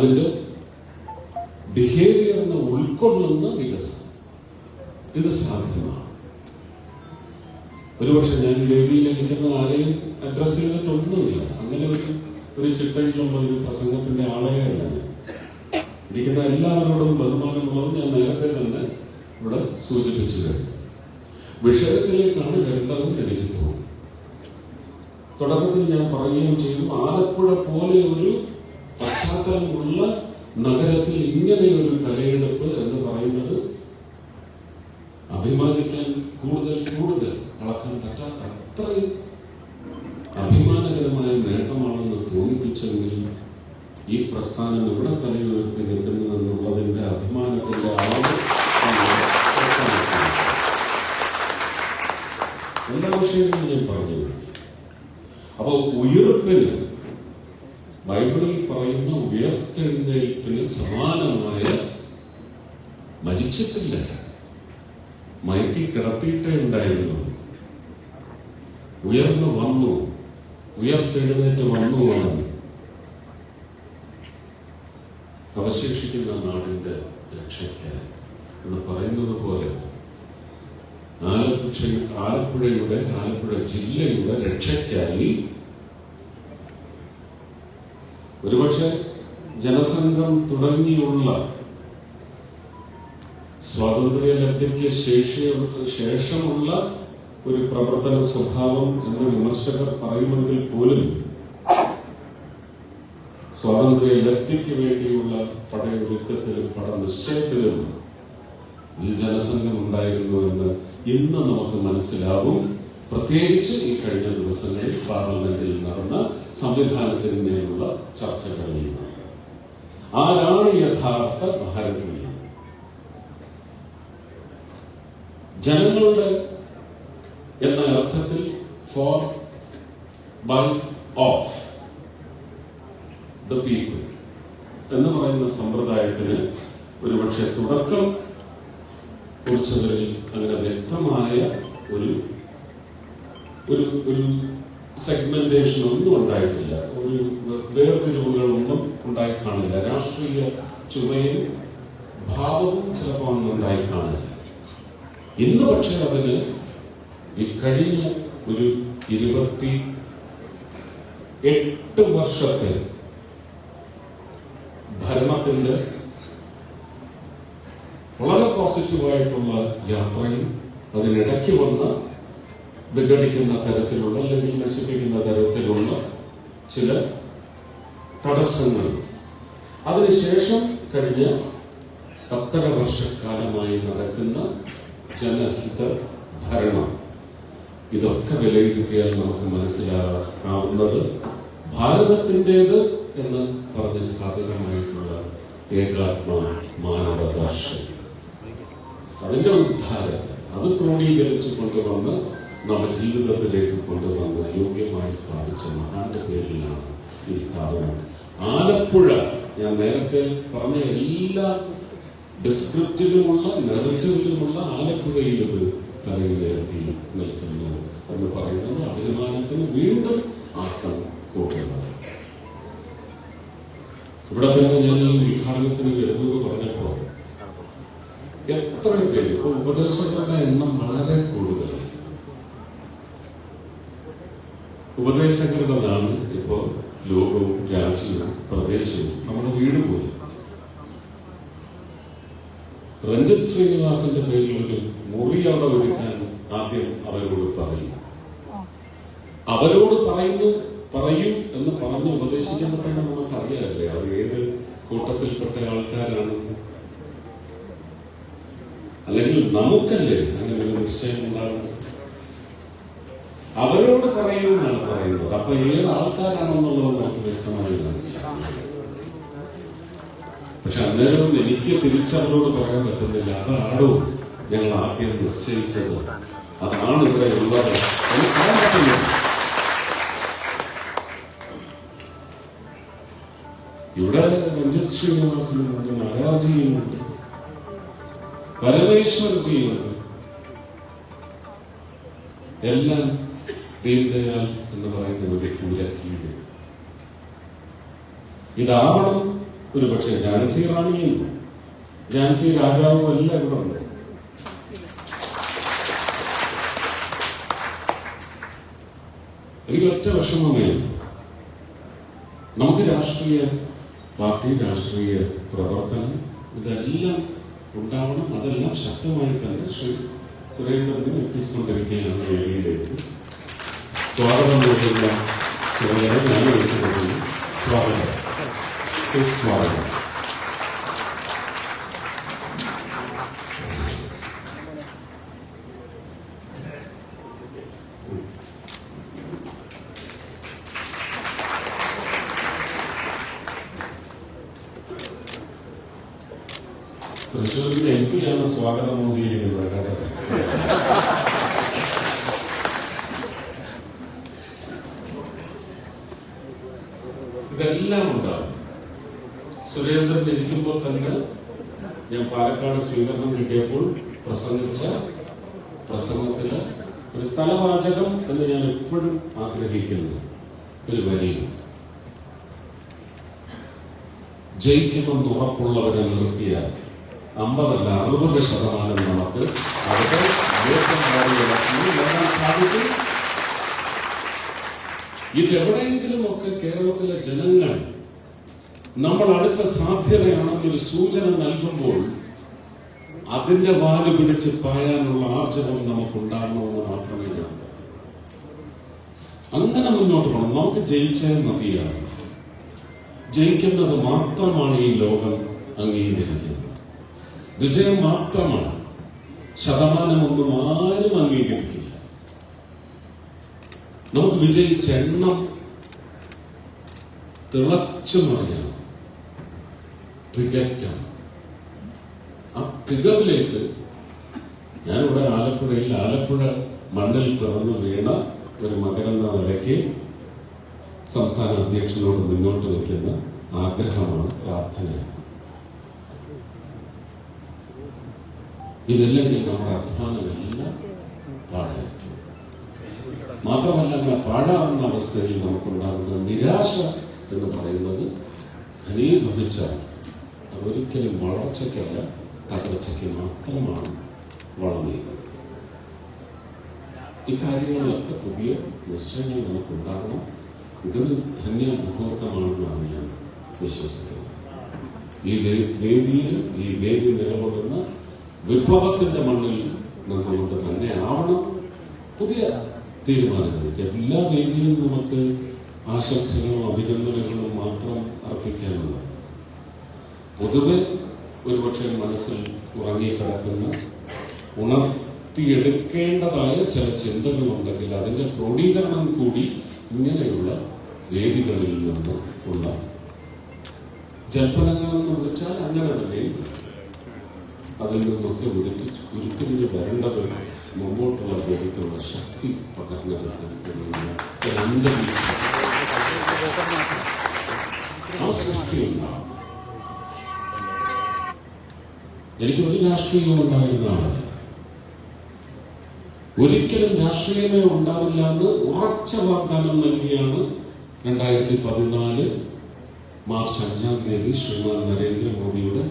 അതിന്റെ ബിഹേവിയറിനെ ഉൾക്കൊള്ളുന്ന വികസനം ഇത് സാധ്യമാണ്. ഒരുപക്ഷെ ഞാൻ വേദിയിൽ ഇരിക്കുന്ന ആരെയും അഡ്രസ് ചെയ്തിട്ടൊന്നുമില്ല. അങ്ങനെ ഒരു ചിട്ടയിലുള്ള ഒരു പ്രസംഗത്തിന്റെ ആളെ അല്ല ഞാൻ. ഇരിക്കുന്ന എല്ലാവരോടും ബഹുമാനമുള്ളത് ഞാൻ നേരത്തെ തന്നെ ഇവിടെ സൂചിപ്പിച്ചു കഴിഞ്ഞു. വിഷയത്തിലേക്കാണ് വരേണ്ടതെന്ന് എനിക്ക് തോന്നുന്നു. തുടക്കത്തിൽ ഞാൻ പറയുകയും ചെയ്തു, ആലപ്പുഴ പോലെ ഒരു പശ്ചാത്തലമുള്ള നഗരത്തിൽ ഇങ്ങനെ ഒരു തലയെടുപ്പ് എന്ന് പറയുന്നത് അഭിമാനിക്കാൻ കൂടുതൽ അളക്കാൻ പറ്റാത്ത അത്രയും അഭിമാനകരമായ നേട്ടമാണെന്ന് തോന്നിപ്പിച്ചെങ്കിൽ ഈ പ്രസ്ഥാനം ഇവിടെ തലയുയർത്തി നിൽക്കുന്നതെന്നുള്ളതിന്റെ അഭിമാനത്തിന്റെ അളവ് എല്ലാ വിഷയങ്ങളും ഞാൻ പറഞ്ഞു. അപ്പൊ ഉയർപ്പിന് ബൈബിളിൽ പറയുന്ന ഉയർത്തെഴുന്നേൽപ്പിന് സമാനമായ മരിച്ചിട്ടില്ല, മയക്കി കിടത്തിയിട്ടേ ഉണ്ടായിരുന്നു, ഉയർന്നു വന്നു, ഉയർത്തെഴുന്നേറ്റ് വന്നുമാണ് അവശേഷിക്കുന്ന നാടിന്റെ രക്ഷയ്ക്കായി എന്ന് പറയുന്നത് പോലെ ആലപ്പുഴ ജില്ലയുടെ രക്ഷയ്ക്കായി ഒരുപക്ഷെ ജനസംഘം തുടങ്ങിയുള്ള സ്വാതന്ത്ര്യലബ്ധിക്ക് ശേഷമുള്ള ഒരു പ്രവർത്തന സ്വഭാവം എന്ന് വിമർശകർ പറയുമെങ്കിൽ പോലും സ്വാതന്ത്ര്യലബ്ധിക്ക് വേണ്ടിയുള്ള പടയൊരുക്കത്തിലും പടനിശ്ചയത്തിലും ഈ ജനസംഘം ഉണ്ടായിരുന്നു എന്ന് ഇന്ന് നമുക്ക് മനസ്സിലാവും. പ്രത്യേകിച്ച് ഈ കഴിഞ്ഞ ദിവസങ്ങളിൽ പാർലമെന്റിൽ നടന്ന സംവിധാനത്തിന്മേലുള്ള ചർച്ചകളിൽ നിന്ന്. ആരാണ് യഥാർത്ഥ ഭാരതീയൻ? ജനങ്ങളുടെ എന്ന അർത്ഥത്തിൽ for, by, of the people എന്ന് പറയുന്ന സമ്പ്രദായത്തിന് ഒരുപക്ഷെ തുടക്കം കുറിച്ചവരിൽ അങ്ങനെ വ്യക്തമായ ഒരു സെഗ്മെന്റേഷൻ ഒന്നും ഉണ്ടായിട്ടില്ല, ഒരു വേർതിരിവുകളൊന്നും ഉണ്ടായി കാണില്ല, രാഷ്ട്രീയ ചുമയും ഭാവവും ചിലപ്പോൾ ഒന്നും ഉണ്ടായി കാണില്ല. ഇന്ന് പക്ഷെ അതിന് ഈ കഴിഞ്ഞ ഒരു 28 വർഷത്തെ ഭരണത്തിന്റെ വളരെ പോസിറ്റീവായിട്ടുള്ള യാത്രയും അതിനിടയ്ക്ക് വന്ന വിഘടിക്കുന്ന തരത്തിലുള്ള അല്ലെങ്കിൽ നശിപ്പിക്കുന്ന തരത്തിലുള്ള ചില തടസ്സങ്ങൾ, അതിനുശേഷം കഴിഞ്ഞ 10 വർഷക്കാലമായി നടക്കുന്ന ജനഹിത ഭരണം, ഇതൊക്കെ വിലയിരുത്തിയാൽ നമുക്ക് മനസ്സിലാക്കാവുന്നത് ഭാരതത്തിൻ്റെത് എന്ന് പറഞ്ഞ് സ്ഥാപിതമായിട്ടുള്ള ഏകാത്മ മാനവദർശനം, അതിന്റെ ഉദ്ധാരം, അത് ക്രോഡീകരിച്ച് കൊണ്ടുവന്ന് നമ്മുടെ ജീവിതത്തിലേക്ക് കൊണ്ടുവന്ന് യോഗ്യമായി സ്ഥാപിച്ച മഹാന്റെ പേരിലാണ് ഈ സ്ഥാപനം. ആലപ്പുഴ, ഞാൻ നേരത്തെ പറഞ്ഞ എല്ലാ ഡിസ്ക്രിപ്റ്റിലുമുള്ള നെറേറ്റീവിലുമുള്ള ആലപ്പുഴയിൽ ഇത് തലയുയർത്തി നിൽക്കുന്നു എന്ന് പറയുന്നത് അഭിമാനത്തിന് വീണ്ടും ആക്കം കൂട്ടുന്നത്. ഇവിടെ തന്നെ ഞാൻ ഈ ഉദ്ഘാടനത്തിന് വരുന്നത് പറഞ്ഞപ്പോ എത്ര പേര്, ഇപ്പൊ ഉപദേശകരുടെ എണ്ണം വളരെ കൂടുതലാണ്. ഉപദേശകരുടേതാണ് ഇപ്പോ ലോകവും രാജ്യവും പ്രദേശവും നമ്മുടെ വീട് പോലും. രഞ്ജിത്ത് ശ്രീനിവാസന്റെ പേരിൽ ഒരു മുറി അവിടെ ഒരുക്കാൻ ആദ്യം അവരോട് പറയും. അവരോട് പറയും എന്ന് പറഞ്ഞ് ഉപദേശിക്കുമ്പോൾ തന്നെ നമുക്ക് അറിയാമല്ലേ അത് ഏത് കൂട്ടത്തിൽപ്പെട്ട ആൾക്കാരാണെന്ന്. അല്ലെങ്കിൽ നമുക്കല്ലേ അങ്ങനെ ഒരു നിശ്ചയം ഉണ്ടാകുന്നത്. അവരോട് പറയുമെന്നാണ് പറയുന്നത്. അപ്പൊ ഏത് ആൾക്കാരാണെന്നുള്ളത് നമുക്ക് വ്യക്തമായി മനസ്സിലാക്കാം. പക്ഷെ അന്നേരം എനിക്ക് തിരിച്ചവരോട് പറയാൻ പറ്റുന്നില്ല, അതാണോ ഞങ്ങൾ ആദ്യം നിശ്ചയിച്ചത്, അതാണ് ഇവിടെ ഉള്ളത് എന്ന് പറയാൻ പറ്റുന്നില്ല. ഇവിടെ രഞ്ജിത്ത് ശ്രീനിവാസനുണ്ട്, നാരാജിയുമുണ്ട്, പരമേശ്വർജിയുണ്ട്, എല്ലാം ദീൻദയാൽ എന്ന് പറയുന്ന ഒരു കൂരക്കീഴ്. ഇതാവണം ഒരു പക്ഷേ ഝാൻസി റാണിയും ഝാൻസി രാജാവും എല്ലാം ഇവിടെ ഉണ്ട്. എനിക്ക് ഒറ്റ വിഷമമേ, നമുക്ക് രാഷ്ട്രീയ പാർട്ടി, രാഷ്ട്രീയ പ്രവർത്തനം ഇതെല്ലാം ഉണ്ടാവണം. അതെല്ലാം ശക്തമായി തന്നെ ശ്രീ സുരേന്ദ്രനെ എത്തിച്ചുകൊണ്ടിരിക്കുകയാണ് വേദിയിലേക്ക്. സ്വാഗതം ചെയ്യുന്ന സുരേന്ദ്രനെ ഞാൻ വിളിച്ചുകൊണ്ടിരുന്നു. സ്വാഗതം, സുസ്വാഗതം. തൃശ്ശൂരിന്റെ MP ആണ് സ്വാഗതം മോദിയിരിക്കുന്നത് കേട്ടോ. ഇതെല്ലാം ഉണ്ടാവും. സുരേന്ദ്രൻ ഇരിക്കുമ്പോൾ തന്നെ ഞാൻ പാലക്കാട് സ്വീകരണം കിട്ടിയപ്പോൾ പ്രസംഗിച്ച പ്രസംഗത്തില് ഒരു തലവാചകം എന്ന് ഞാൻ എപ്പോഴും ആഗ്രഹിക്കുന്നത് ഒരു വരിയും, ജയിക്കുമെന്ന് ഉറപ്പുള്ളവരെ നിർത്തിയാൽ 50 അല്ല 60% നമുക്ക് അടുത്ത നേടാൻ സാധിക്കും. ഇതെവിടെയെങ്കിലും ഒക്കെ കേരളത്തിലെ ജനങ്ങൾ നമ്മൾ അടുത്ത സാധ്യതയാണെന്നൊരു സൂചന നൽകുമ്പോൾ അതിന്റെ വാല് പിടിച്ച് പായാനുള്ള ആർജവം നമുക്കുണ്ടാകണമെന്ന് മാത്രമേ ഞാൻ അങ്ങനെ മുന്നോട്ട് പോകണം. നമുക്ക് ജയിച്ചാൽ മതിയാണ്. ജയിക്കുന്നത് മാത്രമാണ് ഈ ലോകം അംഗീകരിക്കുന്നത്. വിജയം മാത്രമാണ്, ശതമാനമൊന്നും ആരും അംഗീകരിക്കില്ല. നമുക്ക് വിജയിച്ച എണ്ണം തിളച്ചു മറിയണം, തികയ്ക്കണം. ആ തികവിലേക്ക് ഞാനിവിടെ ആലപ്പുഴയിൽ ആലപ്പുഴ മണ്ണിൽ പിറന്നു വീണ ഒരു മകനെന്ന നിലയ്ക്ക് സംസ്ഥാന അധ്യക്ഷനോട് മുന്നോട്ട് വയ്ക്കുന്ന ആഗ്രഹമാണ്, പ്രാർത്ഥനയാണ്. ഇതല്ലെങ്കിൽ നമ്മുടെ അധ്വാനമെല്ലാം പാഴായി. മാത്രമല്ല, അങ്ങനെ പാഴാവുന്ന അവസ്ഥയിൽ നമുക്കുണ്ടാകുന്ന നിരാശ എന്ന് പറയുന്നത് ഘനീഭവിച്ചാൽ അതൊരിക്കലും വളർച്ചയ്ക്കല്ല, തകർച്ചയ്ക്ക് മാത്രമാണ് വളർന്നിരുന്നത്. ഇക്കാര്യങ്ങളിലൊക്കെ പുതിയ നിശ്ചയങ്ങൾ നമുക്കുണ്ടാകണം. ഇതൊരു ധന്യ മുഹൂർത്തമാണെന്നാണ് ഞാൻ വിശ്വസിക്കുന്നത്. ഈ വേദിയിൽ ഈ വേദി നിലകൊള്ളുന്ന വിഭവത്തിന്റെ മണ്ണിൽ നിന്നുകൊണ്ട് തന്നെ ആവണം പുതിയ തീരുമാനങ്ങൾ. എല്ലാ വേദിയിലും നമുക്ക് ആശംസകളും അഭിനന്ദനങ്ങളും മാത്രം അർപ്പിക്കാനുള്ളത്. പൊതുവെ ഒരുപക്ഷെ മനസ്സിൽ ഉറങ്ങിക്കിടക്കുന്ന ഉണർത്തിയെടുക്കേണ്ടതായ ചില ചിന്തകളുണ്ടെങ്കിൽ അതിന്റെ ക്രോഡീകരണം കൂടി ഇങ്ങനെയുള്ള വേദികളിൽ നിന്ന് ഉള്ള ജൽപ്പനങ്ങളെന്ന് വിളിച്ചാൽ അങ്ങനെ തന്നെ അതിൽ നിന്നൊക്കെ ഉരുത്തിരിഞ്ഞ് വരേണ്ടത് മുമ്പോട്ടുള്ള വേദിക്കുള്ള ശക്തി പകർന്നെടുക്കാൻ ആ സൃഷ്ടി ഉണ്ടാവും. എനിക്ക് ഒരു രാഷ്ട്രീയം ഉണ്ടായിരുന്ന ആളല്ല, ഒരിക്കലും രാഷ്ട്രീയമേ ഉണ്ടാവില്ല എന്ന് ഉറച്ച വാഗ്ദാനം നൽകിയാണ് 2014 മാർച്ച് 5-ാം തീയതി ശ്രീമാൻ നരേന്ദ്രമോദിയുടെ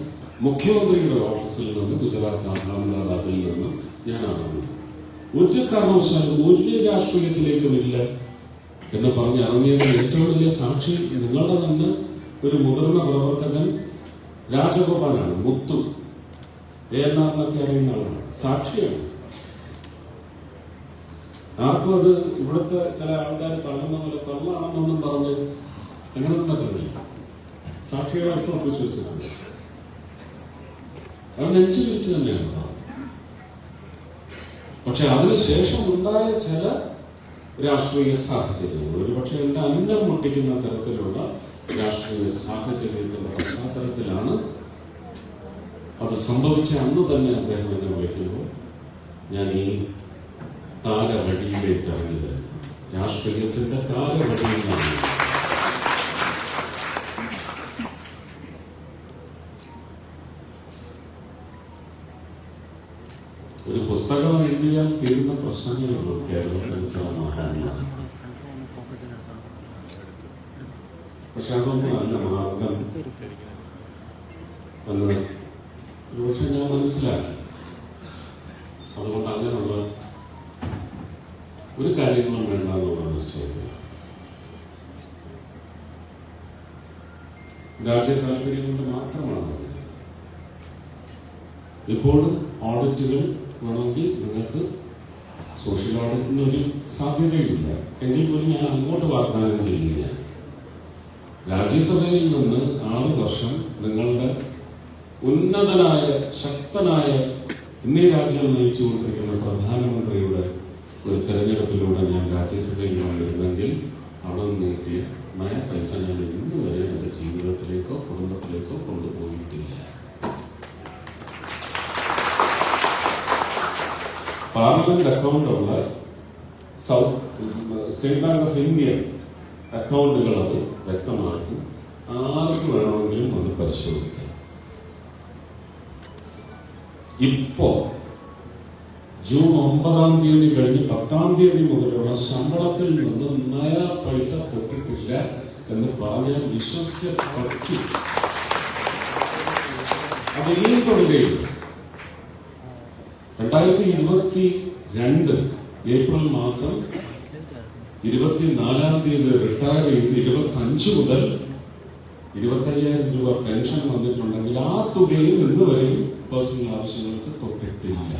മുഖ്യമന്ത്രിയുടെ ഓഫീസിൽ നിന്ന് ഗുജറാത്ത് അഹമ്മദാബാദിൽ നിന്ന് ഞാൻ അറിഞ്ഞു. ഒരു കാരണവശാലും ഒരു രാഷ്ട്രീയത്തിലേക്കുമില്ല എന്ന് പറഞ്ഞ് ഇറങ്ങിയതിന് ഏറ്റവും വലിയ സാക്ഷി നിങ്ങളുടെ തന്നെ ഒരു മുതിർന്ന പ്രവർത്തകൻ രാജഗോപാലാണ്. മുത്തു എന്നൊക്കെ അറിയുന്ന ആളാണ്, സാക്ഷിയാണ്. ആർക്കും അത് ഇവിടുത്തെ ചില ആൾക്കാർ തള്ളുന്ന പോലെ തള്ളാണെന്നൊന്നും പറഞ്ഞ് അങ്ങനെയൊന്നും പറ്റുന്നില്ല. സാക്ഷികളെ അർത്ഥം ഒപ്പിച്ചു വെച്ചിട്ടുണ്ട്. അത് നെഞ്ചു വെച്ച് തന്നെയാണ്. പക്ഷെ അതിനുശേഷം ഉണ്ടായ ചില രാഷ്ട്രീയ സാഹചര്യങ്ങൾ, ഒരുപക്ഷെ എന്റെ അന്നം മുട്ടിക്കുന്ന തരത്തിലുള്ള രാഷ്ട്രീയ സാഹചര്യത്തിന്റെ പശ്ചാത്തലത്തിലാണ് അത് സംഭവിച്ച. അന്ന് തന്നെ അദ്ദേഹം എന്നെ വിളിക്കുമ്പോൾ ഞാൻ ഈ താരവഴിയിലേക്ക് ഇറങ്ങിയത്, രാഷ്ട്രീയത്തിന്റെ താരവഴിയിലാണ്. ഒരു പുസ്തകം എഴുതിയാൽ തീരുന്ന പ്രശ്നങ്ങളുള്ളൂ കേരളത്തിൽ മഹാന്മാർ. പക്ഷെ അതൊന്നും അല്ല മാർഗം. എന്ന് ഒരുപക്ഷെ ഞാൻ മനസ്സിലാക്കി. അതുകൊണ്ട് അങ്ങനെയുള്ള ഒരു കാര്യങ്ങളും വേണ്ട എന്നുള്ള നിശ്ചയിക്കുക. രാജ്യ താല്പര്യം കൊണ്ട് മാത്രമാണ്. ഇപ്പോഴും ഓഡിറ്റുകൾ വേണമെങ്കിൽ നിങ്ങൾക്ക് സോഷ്യൽ ഓഡിറ്റിനൊരു സാധ്യതയില്ല. എങ്കിൽ പോലും ഞാൻ അങ്ങോട്ട് വാഗ്ദാനം ചെയ്യുകയാണ്. രാജ്യസഭയിൽ നിന്ന് 6 വർഷം നിങ്ങളുടെ ഉന്നതനായ ശക്തനായ ഇന്നീ രാജ്യം നയിച്ചുകൊണ്ടിരിക്കുന്ന പ്രധാനമന്ത്രിയുടെ ഒരു തെരഞ്ഞെടുപ്പിലൂടെ ഞാൻ രാജ്യസഭയിൽ വന്നിരുന്നെങ്കിൽ അവിടെ നിന്ന് കിട്ടിയ നയ പൈസ ഞാൻ ഇന്ന് വരെ എൻ്റെ ജീവിതത്തിലേക്കോ കുടുംബത്തിലേക്കോ കൊണ്ടുപോയിട്ടില്ല. പാർലമെന്റ് അക്കൗണ്ടുള്ള സ്റ്റേറ്റ് ബാങ്ക് ഓഫ് ഇന്ത്യ അക്കൗണ്ടുകൾ അത് വ്യക്തമാക്കി. ആർക്ക് വേണമെങ്കിലും അത് പരിശോധിക്കാം. ഇപ്പോ ജൂൺ 9-ാം തീയതി കഴിഞ്ഞ് 10-ാം തീയതി മുതലുള്ള ശമ്പളത്തിൽ നിന്ന് നയ പൈസ തൊട്ടിട്ടില്ല എന്ന് പറഞ്ഞാൽ വിശ്വസിക്കാൻ പറ്റും. അത് ഇനിയും തുടരുകയില്ല. 2022 ഏപ്രിൽ മാസം 24-ാം തീയതി റിട്ടയർ ചെയ്ത് 25 മുതൽ 25,000 രൂപ പെൻഷൻ വന്നിട്ടുണ്ടെങ്കിൽ ആ തുകയും ഇന്ന് വരെയും പേഴ്സണൽ ആവശ്യങ്ങൾക്ക് തൊട്ടിട്ടില്ല.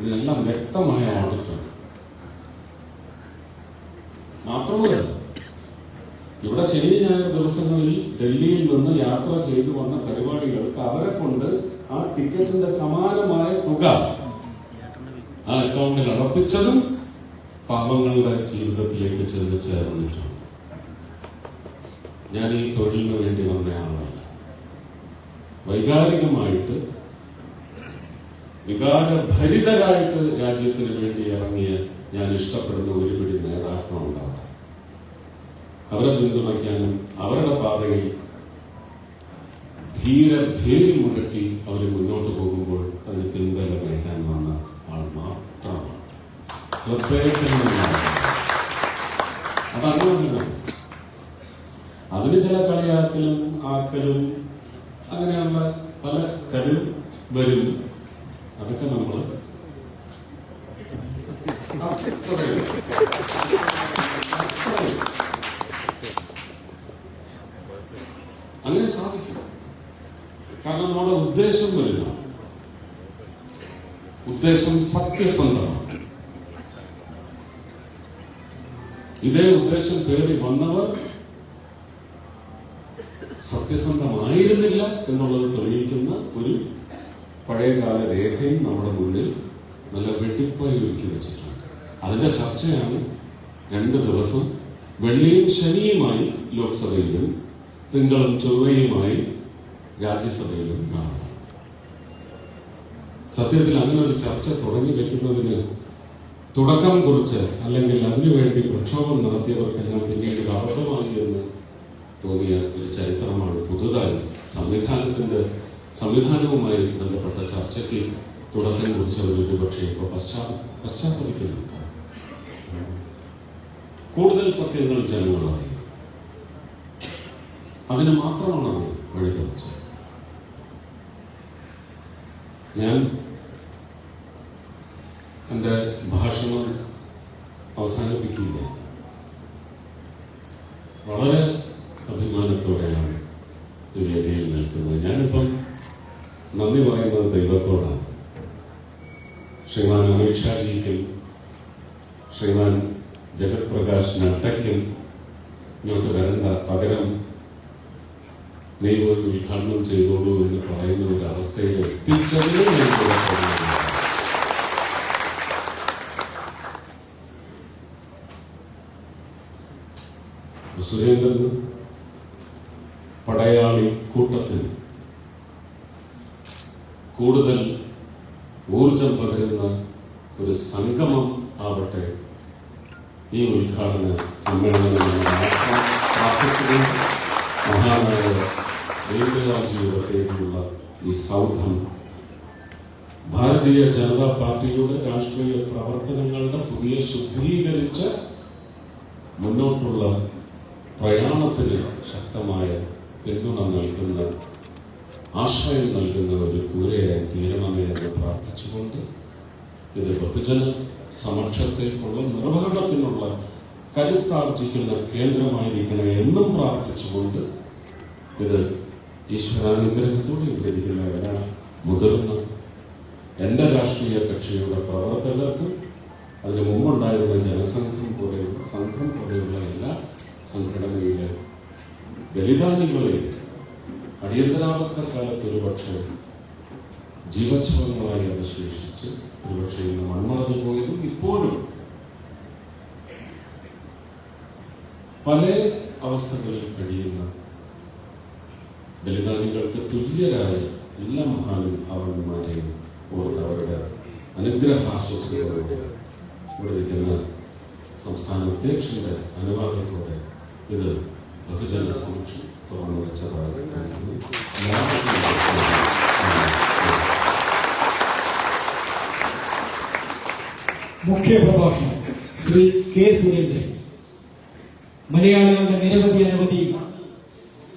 ഇതെല്ലാം വ്യക്തമായ ഓഡിറ്റാണ്. മാത്രമല്ല, ഇവിടെ ശനി ഞായർ ദിവസങ്ങളിൽ ഡൽഹിയിൽ നിന്ന് യാത്ര ചെയ്തു വന്ന പരിപാടികൾക്ക് അവരെ കൊണ്ട് ആ ടിക്കറ്റിന്റെ സമാനമായ തുക ആ അക്കൗണ്ടിൽ അടപ്പിച്ചതും പാവങ്ങളുടെ ജീവിതത്തിലേക്ക് ചെന്ന് ചേർന്നിട്ടുണ്ട്. ഞാൻ ഈ തൊഴിലിന് വേണ്ടി വന്ന ആളല്ല. വൈകാരികമായിട്ട് വികാരഭരിതരായിട്ട് രാജ്യത്തിന് വേണ്ടി ഇറങ്ങിയ ഞാൻ ഇഷ്ടപ്പെടുന്ന ഒരുപിടി നേതാക്കളുണ്ടാവും. അവരെ പിന്തുണയ്ക്കാനും അവരുടെ പാതയിൽ ധീരഭേരി മുഴക്കി അവർ മുന്നോട്ട് പോകുമ്പോൾ അതിന് പിൻബലം വഹിക്കാൻ വന്ന ആൾ മാത്രമാണ്. അതങ്ങനെ അതിന് ചില കളിയാക്കലും ആക്കലും അങ്ങനെയുള്ള പല കരും വരും. അതൊക്കെ നമ്മൾ അങ്ങനെ സാധിക്കും. കാരണം നമ്മുടെ ഉദ്ദേശം വരുന്ന ഉദ്ദേശം സത്യസന്ധമാണ്. ഇതേ ഉദ്ദേശം പേറി വന്നവർ സത്യസന്ധമായിരുന്നില്ല എന്നുള്ളത് തെളിയിക്കുന്ന ഒരു പഴയകാല രേഖയും നമ്മുടെ മുന്നിൽ നല്ല വെട്ടിപ്പായി ഒരുക്കി വെച്ചിട്ടുണ്ട്. അതിന്റെ ചർച്ചയാണ് 2 ദിവസം വെള്ളിയും ശനിയുമായി ലോക്സഭയിലും തിങ്കളും ചൊവ്വയുമായി രാജ്യസഭയിലും നടന്നു. സത്യത്തിൽ അങ്ങനെ ഒരു ചർച്ച തുടങ്ങി വെക്കുന്നതിന് തുടക്കം കുറിച്ച് അല്ലെങ്കിൽ അതിനുവേണ്ടി പ്രക്ഷോഭം നടത്തിയവർക്കെല്ലാം പിന്നീട് അബദ്ധമായി എന്ന് തോന്നിയ ഒരു ചരിത്രമാണ് പുതുതായി സംവിധാനവുമായി ബന്ധപ്പെട്ട ചർച്ചയ്ക്ക് തുടക്കം കുറിച്ചവർക്ക് പക്ഷേ ഇപ്പോൾ പശ്ചാത്തപിക്കുന്നുണ്ട്. കൂടുതൽ സത്യങ്ങൾ ജനങ്ങളായി അതിന് മാത്രമാണ് അത് വഴിതെളിച്ചത്. ഞാൻ എൻ്റെ ഭാഷണം അവസാനിപ്പിക്കുക വളരെ അഭിമാനത്തോടെയാണ് ഈ വേദിയിൽ നിൽക്കുന്നത്. ഞാനിപ്പം നന്ദി പറയുന്നത് ദൈവത്തോടാണ്. ശ്രീമാൻ അമിത് ഷാജിക്കും ശ്രീമാൻ ജഗത് പ്രകാശ് നഡ്ഡയ്ക്കും ഇങ്ങോട്ട് വരണ്ട, പകരം നീ പോയി ഉദ്ഘാടനം ചെയ്തോളൂ എന്ന് പറയുന്ന ഒരു അവസ്ഥയിൽ എത്തിച്ചതിന് ഞാൻ സുരേന്ദ്രന് പടയാളി കൂട്ടത്തിന് കൂടുതൽ ഊർജം പകരുന്ന ഒരു സംഗമം ആവട്ടെ ഈ ഉദ്ഘാടന സമ്മേളനം. മഹാനായ ദേവരാജിയുടെ പേരിലുള്ള ഈ സൗധം ഭാരതീയ ജനതാ പാർട്ടിയുടെ രാഷ്ട്രീയ പ്രവർത്തനങ്ങളുടെ പുതിയ ശുദ്ധീകരിച്ച മുന്നോട്ടുള്ള പ്രയാണത്തിന് ശക്തമായ പിന്തുണ നൽകുന്ന ആശ്രയം നൽകുന്ന ഒരു കൂരയായി തീരണമേ എന്ന് പ്രാർത്ഥിച്ചുകൊണ്ട് ഇത് ബഹുജന സമക്ഷത്തേക്കുള്ള നിർവഹണത്തിനുള്ള കരുത്താർജിക്കുന്ന കേന്ദ്രമായിരിക്കണേ എന്നും പ്രാർത്ഥിച്ചുകൊണ്ട് ഇത് ഈശ്വരാനുഗ്രഹത്തോടെ ഇവിടെ ഇരിക്കുന്ന എല്ലാ മുതിർന്ന എൻ്റെ രാഷ്ട്രീയ കക്ഷിയുടെ പ്രവർത്തകർക്കും അതിന് മുമ്പുണ്ടായിരുന്ന ജനസംഘം പോലെയുള്ള സംഘം പോലെയുള്ള എല്ലാ സംഘടനയിലെ ബലിദാനികളെ അടിയന്തരാവസ്ഥ കാലത്ത് ഒരുപക്ഷെ ജീവച്ഛവങ്ങളായി അവശേഷിച്ച് ഒരുപക്ഷെ ഇന്ന് മൺമറഞ്ഞു പോയതും ഇപ്പോഴും പല അവസ്ഥകളിൽ കഴിയുന്ന ബലിദാനികൾക്ക് തുല്യരായ എല്ലാ മഹാനുഭാവന്മാരെയും ഓർത്ത് അവരുടെ അനുഗ്രഹാശ്വസത്തോടെ ഇവിടെ ഇരിക്കുന്ന സംസ്ഥാന അധ്യക്ഷന്റെ അനുവാദത്തോടെ ഇത് ബഹുജന സമക്ഷം തുറന്നു വെച്ചതായി മുഖ്യ പ്രഭാഷണം ശ്രീ കെ സുരേന്ദ്രൻ. മലയാളികളുടെ അനവധി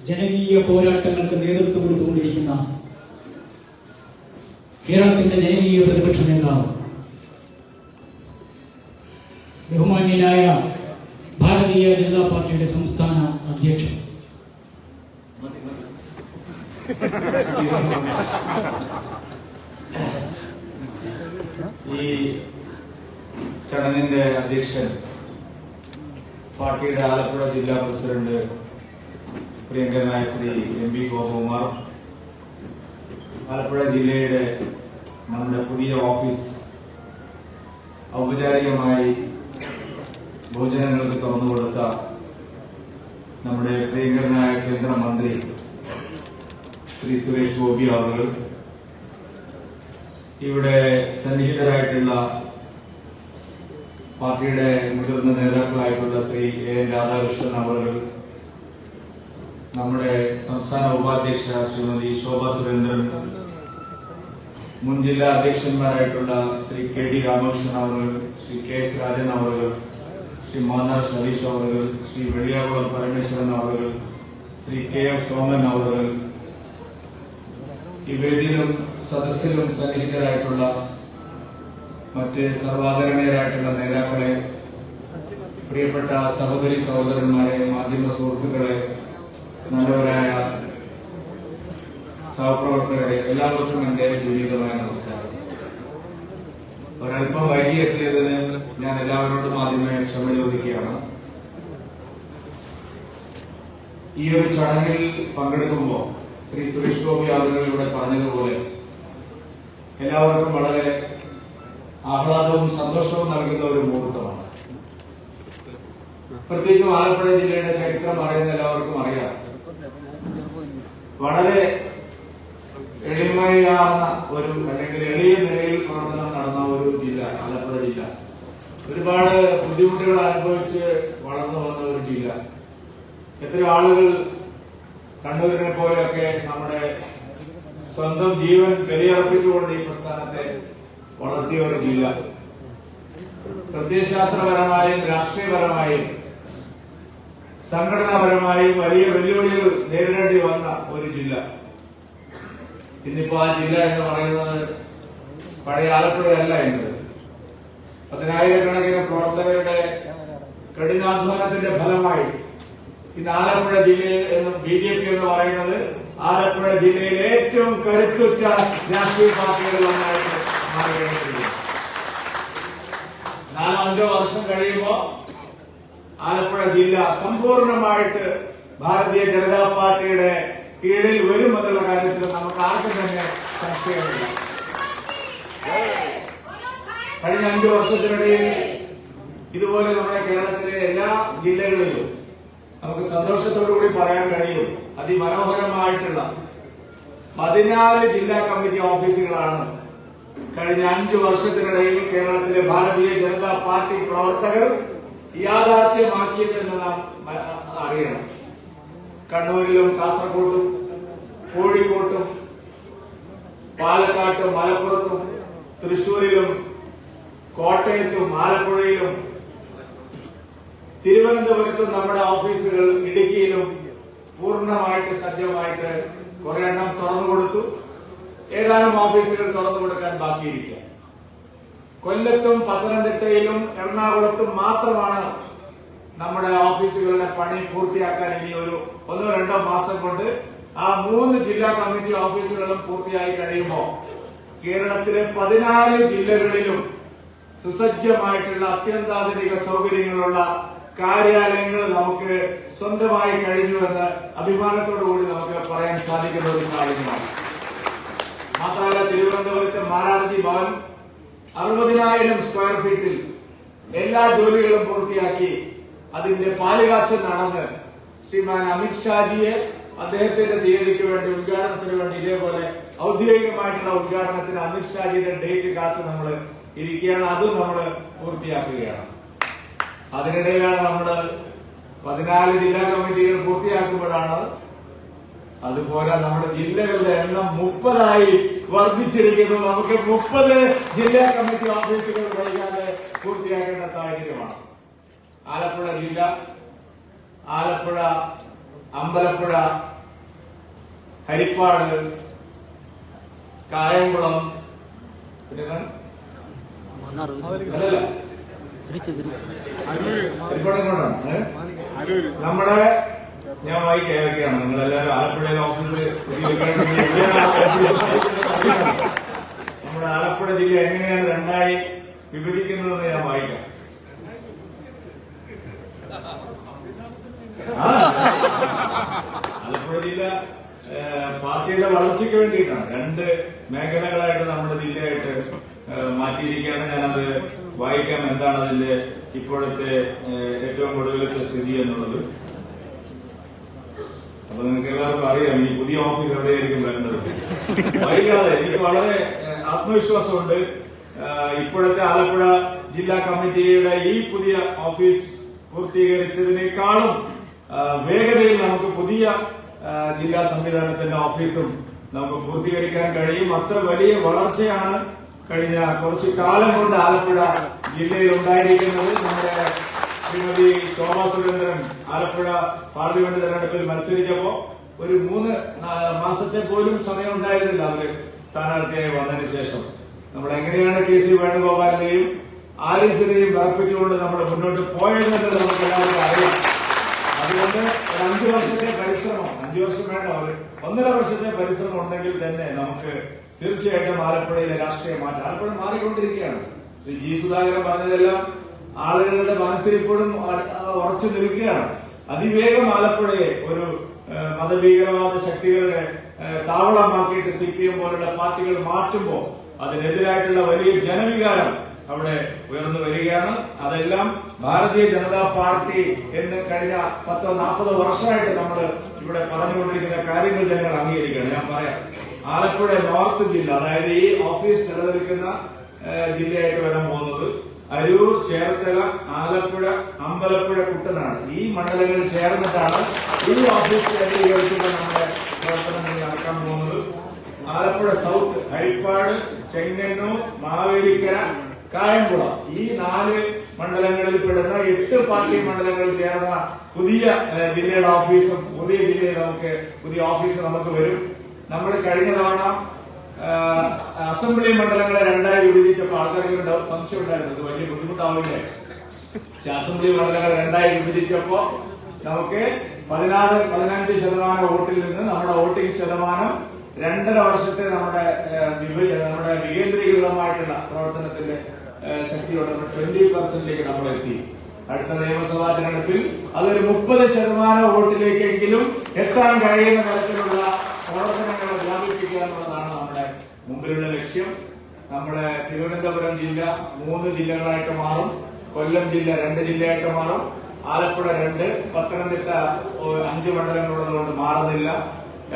ജനകീയ പോരാട്ടങ്ങൾക്ക് നേതൃത്വം കൊടുത്തുകൊണ്ടിരിക്കുന്ന കേരളത്തിന്റെ ജനകീയ പ്രതിപക്ഷ നേതാവ്, ബഹുമാന്യനായ ഭാരതീയ ജനതാ പാർട്ടിയുടെ സംസ്ഥാന അധ്യക്ഷൻ, ഈ ചടങ്ങിന്റെ അധ്യക്ഷൻ, പാർട്ടിയുടെ ആലപ്പുഴ ജില്ലാ പ്രസിഡന്റ് പ്രിയങ്കരനായ ശ്രീ എം പി ഗോപകുമാർ, ആലപ്പുഴ ജില്ലയുടെ നമ്മുടെ പുതിയ ഓഫീസ് ഔപചാരികമായി പൊതുജനങ്ങൾക്ക് തുറന്നുകൊടുത്ത നമ്മുടെ പ്രിയങ്കരനായ കേന്ദ്രമന്ത്രി ശ്രീ സുരേഷ് ഗോപി അവർ, ഇവിടെ സന്നിഹിതരായിട്ടുള്ള പാർട്ടിയുടെ മുതിർന്ന നേതാക്കളായിട്ടുള്ള ശ്രീ എ എൻ രാധാകൃഷ്ണൻ അവർ, നമ്മുടെ സംസ്ഥാന ഉപാധ്യക്ഷ ശ്രീമതി ശോഭ സുരേന്ദ്രൻ, മുൻ ജില്ലാ അധ്യക്ഷന്മാരായിട്ടുള്ള ശ്രീ കെ ഡി രാമകൃഷ്ണൻ അവർ, ശ്രീ കെ എസ് രാജൻ അവർ, ശ്രീ മാന്നാർ സതീഷ് അവർ, ശ്രീ വെള്ളിയാകുളം പരമേശ്വരൻ അവർ, ശ്രീ കെ എഫ് സോമൻ അവർ, ഈ വേദിയിലും സദസ്സിലും സന്നിഹിതരായിട്ടുള്ള മറ്റ് സർവാദരണീയരായിട്ടുള്ള നേതാക്കളെ, പ്രിയപ്പെട്ട സഹോദരി സഹോദരന്മാരെ, മാധ്യമ സുഹൃത്തുക്കളെ, നല്ലവരായ സഹപ്രവർത്തകരെ, എല്ലാവർക്കും എന്റെ വിനീതമായ നമസ്കാരം. ഒരല്പം വൈകി എത്തിയതിന് ഞാൻ എല്ലാവരോടും ആദ്യമേ ക്ഷമ ചോദിക്കുകയാണ്. ഈ ഒരു ചടങ്ങിൽ പങ്കെടുക്കുമ്പോൾ ശ്രീ സുരേഷ് ഗോപി അവர்கள் ഇവിടെ പറഞ്ഞതുപോലെ എല്ലാവർക്കും വളരെ ആഹ്ലാദവും സന്തോഷവും നൽകുന്ന ഒരു മുഹൂർത്തമാണ്. പ്രത്യേകിച്ചും ആലപ്പുഴ ജില്ലയുടെ ചരിത്രം അറിയുന്ന എല്ലാവർക്കും അറിയാം. വളരെ എളിമയാർന്ന ഒരു, അല്ലെങ്കിൽ എളിയ നിലയിൽ പ്രവർത്തനം നടന്ന ഒരു ജില്ല ആലപ്പുഴ ജില്ല. ഒരുപാട് ബുദ്ധിമുട്ടുകൾ അനുഭവിച്ച് വളർന്നു വന്ന ഒരു ജില്ല. എത്രയോ ആളുകൾ കണ്ണൂരിനെ പോലെയൊക്കെ നമ്മുടെ സ്വന്തം ജീവൻ ബലിയർപ്പിച്ചുകൊണ്ട് ഈ പ്രസ്ഥാനത്തെ വളർത്തിയ ഒരു ജില്ല. പ്രത്യയശാസ്ത്രപരമായും രാഷ്ട്രീയപരമായും സംഘടനാപരമായും വലിയ വെല്ലുവിളികൾ നേരിടേണ്ടി വന്ന ഒരു ജില്ല. ഇന്നിപ്പോ ആ ജില്ല എന്ന് പറയുന്നത് പഴയ ആലപ്പുഴയല്ല എന്നത്. 10,000-കണക്കിന് പ്രവർത്തകരുടെ കഠിനാധ്വാനത്തിന്റെ ഫലമായി ഇന്ന് ആലപ്പുഴ ജില്ലയിൽ എന്നും BJP എന്ന് പറയുന്നത് ആലപ്പുഴ ജില്ലയിലെ ഏറ്റവും കരുത്തുറ്റ രാഷ്ട്രീയ പാർട്ടികളിലൊന്നായിട്ട് മാറിയിരിക്കുന്നു. 4-5 വർഷം കഴിയുമ്പോൾ ആലപ്പുഴ ജില്ല സമ്പൂർണമായിട്ട് ഭാരതീയ ജനതാ പാർട്ടിയുടെ കീഴിൽ വരുമെന്നുള്ള കാര്യത്തിൽ നമുക്ക് ആർക്കും തന്നെ സംശയമില്ല. കഴിഞ്ഞ 5 വർഷത്തിനിടയിൽ ഇതുപോലെ നമ്മുടെ കേരളത്തിലെ എല്ലാ ജില്ലകളിലും നമുക്ക് സന്തോഷത്തോടുകൂടി പറയാൻ കഴിയും, അതിമനോഹരമായിട്ടുള്ള 14 ജില്ലാ കമ്മിറ്റി ഓഫീസുകളാണ് കഴിഞ്ഞ 5 വർഷത്തിനിടയിൽ കേരളത്തിലെ ഭാരതീയ ജനതാ പാർട്ടി പ്രവർത്തകർ യാഥാർത്ഥ്യമാക്കിയതെന്ന് നാം അറിയണം. കണ്ണൂരിലും കാസർഗോഡും കോഴിക്കോട്ടും പാലക്കാട്ടും മലപ്പുറത്തും തൃശൂരിലും കോട്ടയത്തും ആലപ്പുഴയിലും തിരുവനന്തപുരത്തും നമ്മുടെ ഓഫീസുകൾ ഇടുക്കിയിലും പൂർണ്ണമായിട്ട് സജ്ജമായിട്ട് കുറെ എണ്ണം തുറന്നു കൊടുത്തു. ഏതാനും ഓഫീസുകൾ തുറന്നു കൊടുക്കാൻ ബാക്കിയിരിക്കുക. കൊല്ലത്തും പത്തനംതിട്ടയിലും എറണാകുളത്തും മാത്രമാണ് നമ്മുടെ ഓഫീസുകളുടെ പണി പൂർത്തിയാക്കാൻ ഇനി ഒരു 1-2 മാസം കൊണ്ട് ആ 3 ജില്ലാ കമ്മിറ്റി ഓഫീസുകളും പൂർത്തിയായി കഴിയുമ്പോൾ കേരളത്തിലെ 14 ജില്ലകളിലും സുസജ്ജമായിട്ടുള്ള അത്യന്താധുനിക സൗകര്യങ്ങളുള്ള കാര്യാലയങ്ങൾ നമുക്ക് സ്വന്തമായി കഴിഞ്ഞുവെന്ന് അഭിമാനത്തോടുകൂടി നമുക്ക് പറയാൻ സാധിക്കുന്ന ഒരു സാഹചര്യമാണ്. മാത്രമല്ല, തിരുവനന്തപുരത്തെ മാരാർജി ഭവൻ 60,000 സ്ക്വയർ ഫീറ്റിൽ എല്ലാ ജോലികളും പൂർത്തിയാക്കി അതിന്റെ പാലുകാച്ചൽ നടന്ന് ശ്രീമാൻ അമിത്ഷാജിയെ അദ്ദേഹത്തിന്റെ തീയതിക്ക് വേണ്ടി ഉദ്ഘാടനത്തിന് വേണ്ടി ഇതേപോലെ ഔദ്യോഗികമായിട്ടുള്ള ഉദ്ഘാടനത്തിന് അമിത്ഷാജിയുടെ ഡേറ്റ് കാത്ത് നമ്മൾ ഇരിക്കുകയാണ്. അതും നമ്മൾ പൂർത്തിയാക്കുകയാണ്. അതിനിടയിലാണ് നമ്മൾ 14 ജില്ലാ കമ്മിറ്റികൾ പൂർത്തിയാക്കുമ്പോഴാണ് അതുപോലെ നമ്മുടെ ജില്ലകളുടെ എണ്ണം 30 വർദ്ധിച്ചിരിക്കുന്നു. നമുക്ക് 30 ജില്ലാ കമ്മിറ്റി ഓഫീസുകൾ വൈകാതെ പൂർത്തിയാക്കേണ്ട സാഹചര്യമാണ്. ആലപ്പുഴ ജില്ല, ആലപ്പുഴ, അമ്പലപ്പുഴ, ഹരിപ്പാട്, കായംകുളം, പിന്നെ നമ്മുടെ ഞാൻ വായിക്കുകയാണ്. നിങ്ങളെല്ലാവരും ആലപ്പുഴയിലെ ഓഫീസിൽ നമ്മുടെ ആലപ്പുഴ ജില്ല എങ്ങനെയാണ് 2ആയി വിഭജിക്കുന്നതെന്ന് ഞാൻ വായിക്കാം. ആലപ്പുഴ ജില്ല പാർട്ടിയുടെ വളർച്ചയ്ക്ക് വേണ്ടിയിട്ടാണ് 2 മേഖലകളായിട്ട് നമ്മുടെ ജില്ലയായിട്ട് മാറ്റിയിരിക്കുകയാണ്. ഞാനത് വായിക്കാം എന്താണ് അതിന്റെ ഇപ്പോഴത്തെ ഏറ്റവും ഒടുവിലത്തെ സ്ഥിതി എന്നുള്ളത്. അപ്പൊ നിങ്ങൾക്ക് എല്ലാവർക്കും അറിയാം ഈ പുതിയ ഓഫീസ് എവിടെയായിരിക്കും വരുന്നത്. വൈകാതെ എനിക്ക് വളരെ ആത്മവിശ്വാസമുണ്ട്. ഇപ്പോഴത്തെ ആലപ്പുഴ ജില്ലാ കമ്മിറ്റിയുടെ ഈ പുതിയ ഓഫീസ് പൂർത്തീകരിച്ചതിനേക്കാളും വേഗതയിൽ നമുക്ക് പുതിയ ജില്ലാ സംവിധാനത്തിന്റെ ഓഫീസും നമുക്ക് പൂർത്തീകരിക്കാൻ കഴിയും. അത്ര വലിയ വളർച്ചയാണ് കഴിഞ്ഞ കുറച്ചു കാലം കൊണ്ട് ആലപ്പുഴ ജില്ലയിൽ ഉണ്ടായിരിക്കുന്നത്. നമ്മുടെ ശ്രീമതി ശോഭാ സുരേന്ദ്രൻ ആലപ്പുഴ പാർലമെന്റ് തെരഞ്ഞെടുപ്പിൽ മത്സരിച്ചപ്പോ ഒരു 3 മാസത്തെ പോലും സമയം ഉണ്ടായിരുന്നില്ല അവര് സ്ഥാനാർത്ഥിയായി വന്നതിന് ശേഷം. നമ്മൾ എങ്ങനെയാണ് KC വേണുഗോപാലിനെയും ആരിഫിനെയും വർപ്പിച്ചുകൊണ്ട് നമ്മൾ മുന്നോട്ട് പോയതെന്ന് നമുക്ക് എല്ലാവർക്കും അറിയാം. അതുകൊണ്ട് ഒരു 5 വർഷത്തെ പരിശ്രമം, 5 വർഷം വേണ്ട, ഒരു 1.5 വർഷത്തെ പരിശ്രമം ഉണ്ടെങ്കിൽ തന്നെ നമുക്ക് തീർച്ചയായിട്ടും ആലപ്പുഴയിലെ രാഷ്ട്രീയ മാറ്റം, ആലപ്പുഴ മാറിക്കൊണ്ടിരിക്കുകയാണ്. ശ്രീ G. സുധാകരൻ പറഞ്ഞതെല്ലാം ആളുകളുടെ മനസ്സിൽ ഇപ്പോഴും ഉറച്ചു നിൽക്കുകയാണ്. അതിവേഗം ആലപ്പുഴയെ ഒരു മതഭീകരവാദ ശക്തികളുടെ താവളമാക്കിയിട്ട് CPM പോലുള്ള പാർട്ടികൾ മാറ്റുമ്പോൾ അതിനെതിരായിട്ടുള്ള വലിയ ജനവികാരം അവിടെ ഉയർന്നു വരികയാണ്. അതെല്ലാം ഭാരതീയ ജനതാ പാർട്ടി എന്ന് കഴിഞ്ഞ 10-40 വർഷമായിട്ട് നമ്മൾ ഇവിടെ പറഞ്ഞുകൊണ്ടിരിക്കുന്ന കാര്യങ്ങൾ ജനങ്ങൾ അംഗീകരിക്കുകയാണ്. ഞാൻ പറയാം, ആലപ്പുഴ നോർത്ത് ജില്ല, അതായത് ഈ ഓഫീസ് നിലനിൽക്കുന്ന ജില്ലയായിട്ട് വരാൻ പോകുന്നത് അരൂർ, ചേർത്തല, ആലപ്പുഴ, അമ്പലപ്പുഴ, കുട്ടനാട് ഈ മണ്ഡലങ്ങൾ ചേർന്നിട്ടാണ് ഈ ഓഫീസ് കേന്ദ്രീകരിച്ചുള്ള നമ്മുടെ പ്രവർത്തനങ്ങൾ നടക്കാൻ പോകുന്നത്. ആലപ്പുഴ സൗത്ത്, ഹരിപ്പാട്, ചെങ്ങന്നൂർ, മാവേലിക്കര, കായംകുളം ഈ 4 മണ്ഡലങ്ങളിൽ പെടുന്ന 8 പാർട്ടി മണ്ഡലങ്ങൾ ചേർന്ന പുതിയ ജില്ലയുടെ ഓഫീസും പുതിയ ജില്ലയിൽ നമുക്ക് പുതിയ ഓഫീസ് നമുക്ക് വരും. നമ്മൾ കഴിഞ്ഞ തവണ അസംബ്ലി മണ്ഡലങ്ങളെ 2ആയി വിഭജിച്ചപ്പോൾ ആൾക്കാർക്ക് സംശയം ഉണ്ടായിരുന്നു, ഇത് വലിയ ബുദ്ധിമുട്ടാവില്ലേ. അസംബ്ലി മണ്ഡലങ്ങൾ 2ആയി വിഭജിച്ചപ്പോ നമുക്ക് 14-15% വോട്ടിൽ നിന്ന് നമ്മുടെ വോട്ടിംഗ് ശതമാനം 2.5 വർഷത്തെ നമ്മുടെ വികേന്ദ്രീകൃതമായിട്ടുള്ള പ്രവർത്തനത്തിന്റെ ശക്തിയോടെ 20% നമ്മൾ എത്തി. അടുത്ത നിയമസഭാ തെരഞ്ഞെടുപ്പിൽ അതൊരു 30% വോട്ടിലേക്കെങ്കിലും എത്താൻ കഴിയുന്ന തരത്തിലുള്ള പ്രവർത്തനങ്ങൾ വ്യാപിപ്പിക്കുക എന്നുള്ളതാണ് നമ്മുടെ മുമ്പിലുള്ള ലക്ഷ്യം. നമ്മുടെ തിരുവനന്തപുരം ജില്ല 3 ജില്ലകളായിട്ട് മാറും, കൊല്ലം ജില്ല 2 ജില്ലയായിട്ട് മാറും, ആലപ്പുഴ 2, പത്തനംതിട്ട 5 മണ്ഡലങ്ങളുള്ളതുകൊണ്ട് മാറുന്നില്ല,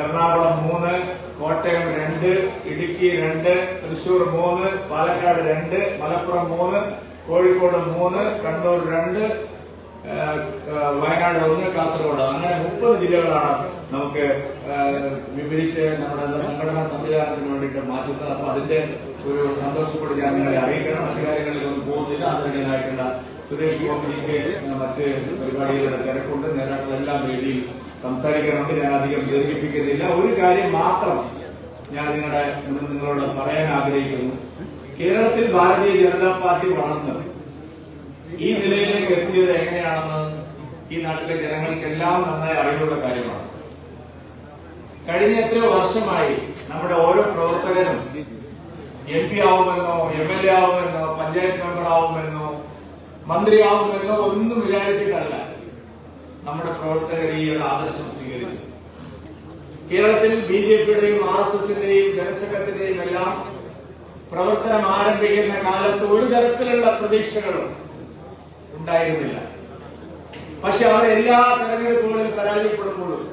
എറണാകുളം 3, കോട്ടയം 2, ഇടുക്കി 2, തൃശൂർ 3, പാലക്കാട് 2, മലപ്പുറം 3, കോഴിക്കോട് 3, കണ്ണൂർ 2, വയനാട് 1, കാസർഗോഡ്, അങ്ങനെ 30 ജില്ലകളാണ് നമുക്ക് വിഭജിച്ച് നമ്മുടെ സംഘടനാ സംവിധാനത്തിന് വേണ്ടിയിട്ട് മാറ്റുന്നത്. അപ്പൊ അതിന്റെ ഒരു സന്തോഷം കൂടി ഞാൻ നിങ്ങളെ അറിയിക്കണം. മറ്റു കാര്യങ്ങളിലൊന്നും പോകുന്നില്ല. അതിൻ്റെതായിട്ടുള്ള സുരേഷ് ഗോപിക്ക് മറ്റ് പരിപാടികളുടെ തിരക്കുണ്ട്. നേതാക്കളെല്ലാം വേദിയിൽ സംസാരിക്കാറുണ്ട്. ഞാൻ അധികം ദീർഘിപ്പിക്കുന്നില്ല. ഒരു കാര്യം മാത്രം ഞാൻ നിങ്ങളോട് പറയാൻ ആഗ്രഹിക്കുന്നു. കേരളത്തിൽ ഭാരതീയ ജനതാ പാർട്ടി വളർന്ന് ഈ നിലയിലേക്ക് എത്തിയത് എങ്ങനെയാണെന്ന് ഈ നാട്ടിലെ ജനങ്ങൾക്കെല്ലാം നന്നായി അറിവുള്ള കാര്യമാണ്. കഴിഞ്ഞ എത്രയോ വർഷമായി നമ്മുടെ ഓരോ പ്രവർത്തകരും MP ആവുമെന്നോ MLA ആവുമെന്നോ പഞ്ചായത്ത് മെമ്പർ ആവുമെന്നോ മന്ത്രിയാവുമെന്നോ ഒന്നും വിചാരിച്ചിട്ടല്ല നമ്മുടെ പ്രവർത്തകർ ഈ ഒരു ആദർശം സ്വീകരിച്ചു. കേരളത്തിൽ BJPയുടെയും RSSന്റെയും ജനസംഘത്തിന്റെയും എല്ലാം പ്രവർത്തനം ആരംഭിക്കുന്ന കാലത്ത് ഒരു തരത്തിലുള്ള പ്രതീക്ഷകളും ഉണ്ടായിരുന്നില്ല. പക്ഷെ അവർ എല്ലാ തെരഞ്ഞെടുപ്പുകളിലും പരാജയപ്പെടുമ്പോഴും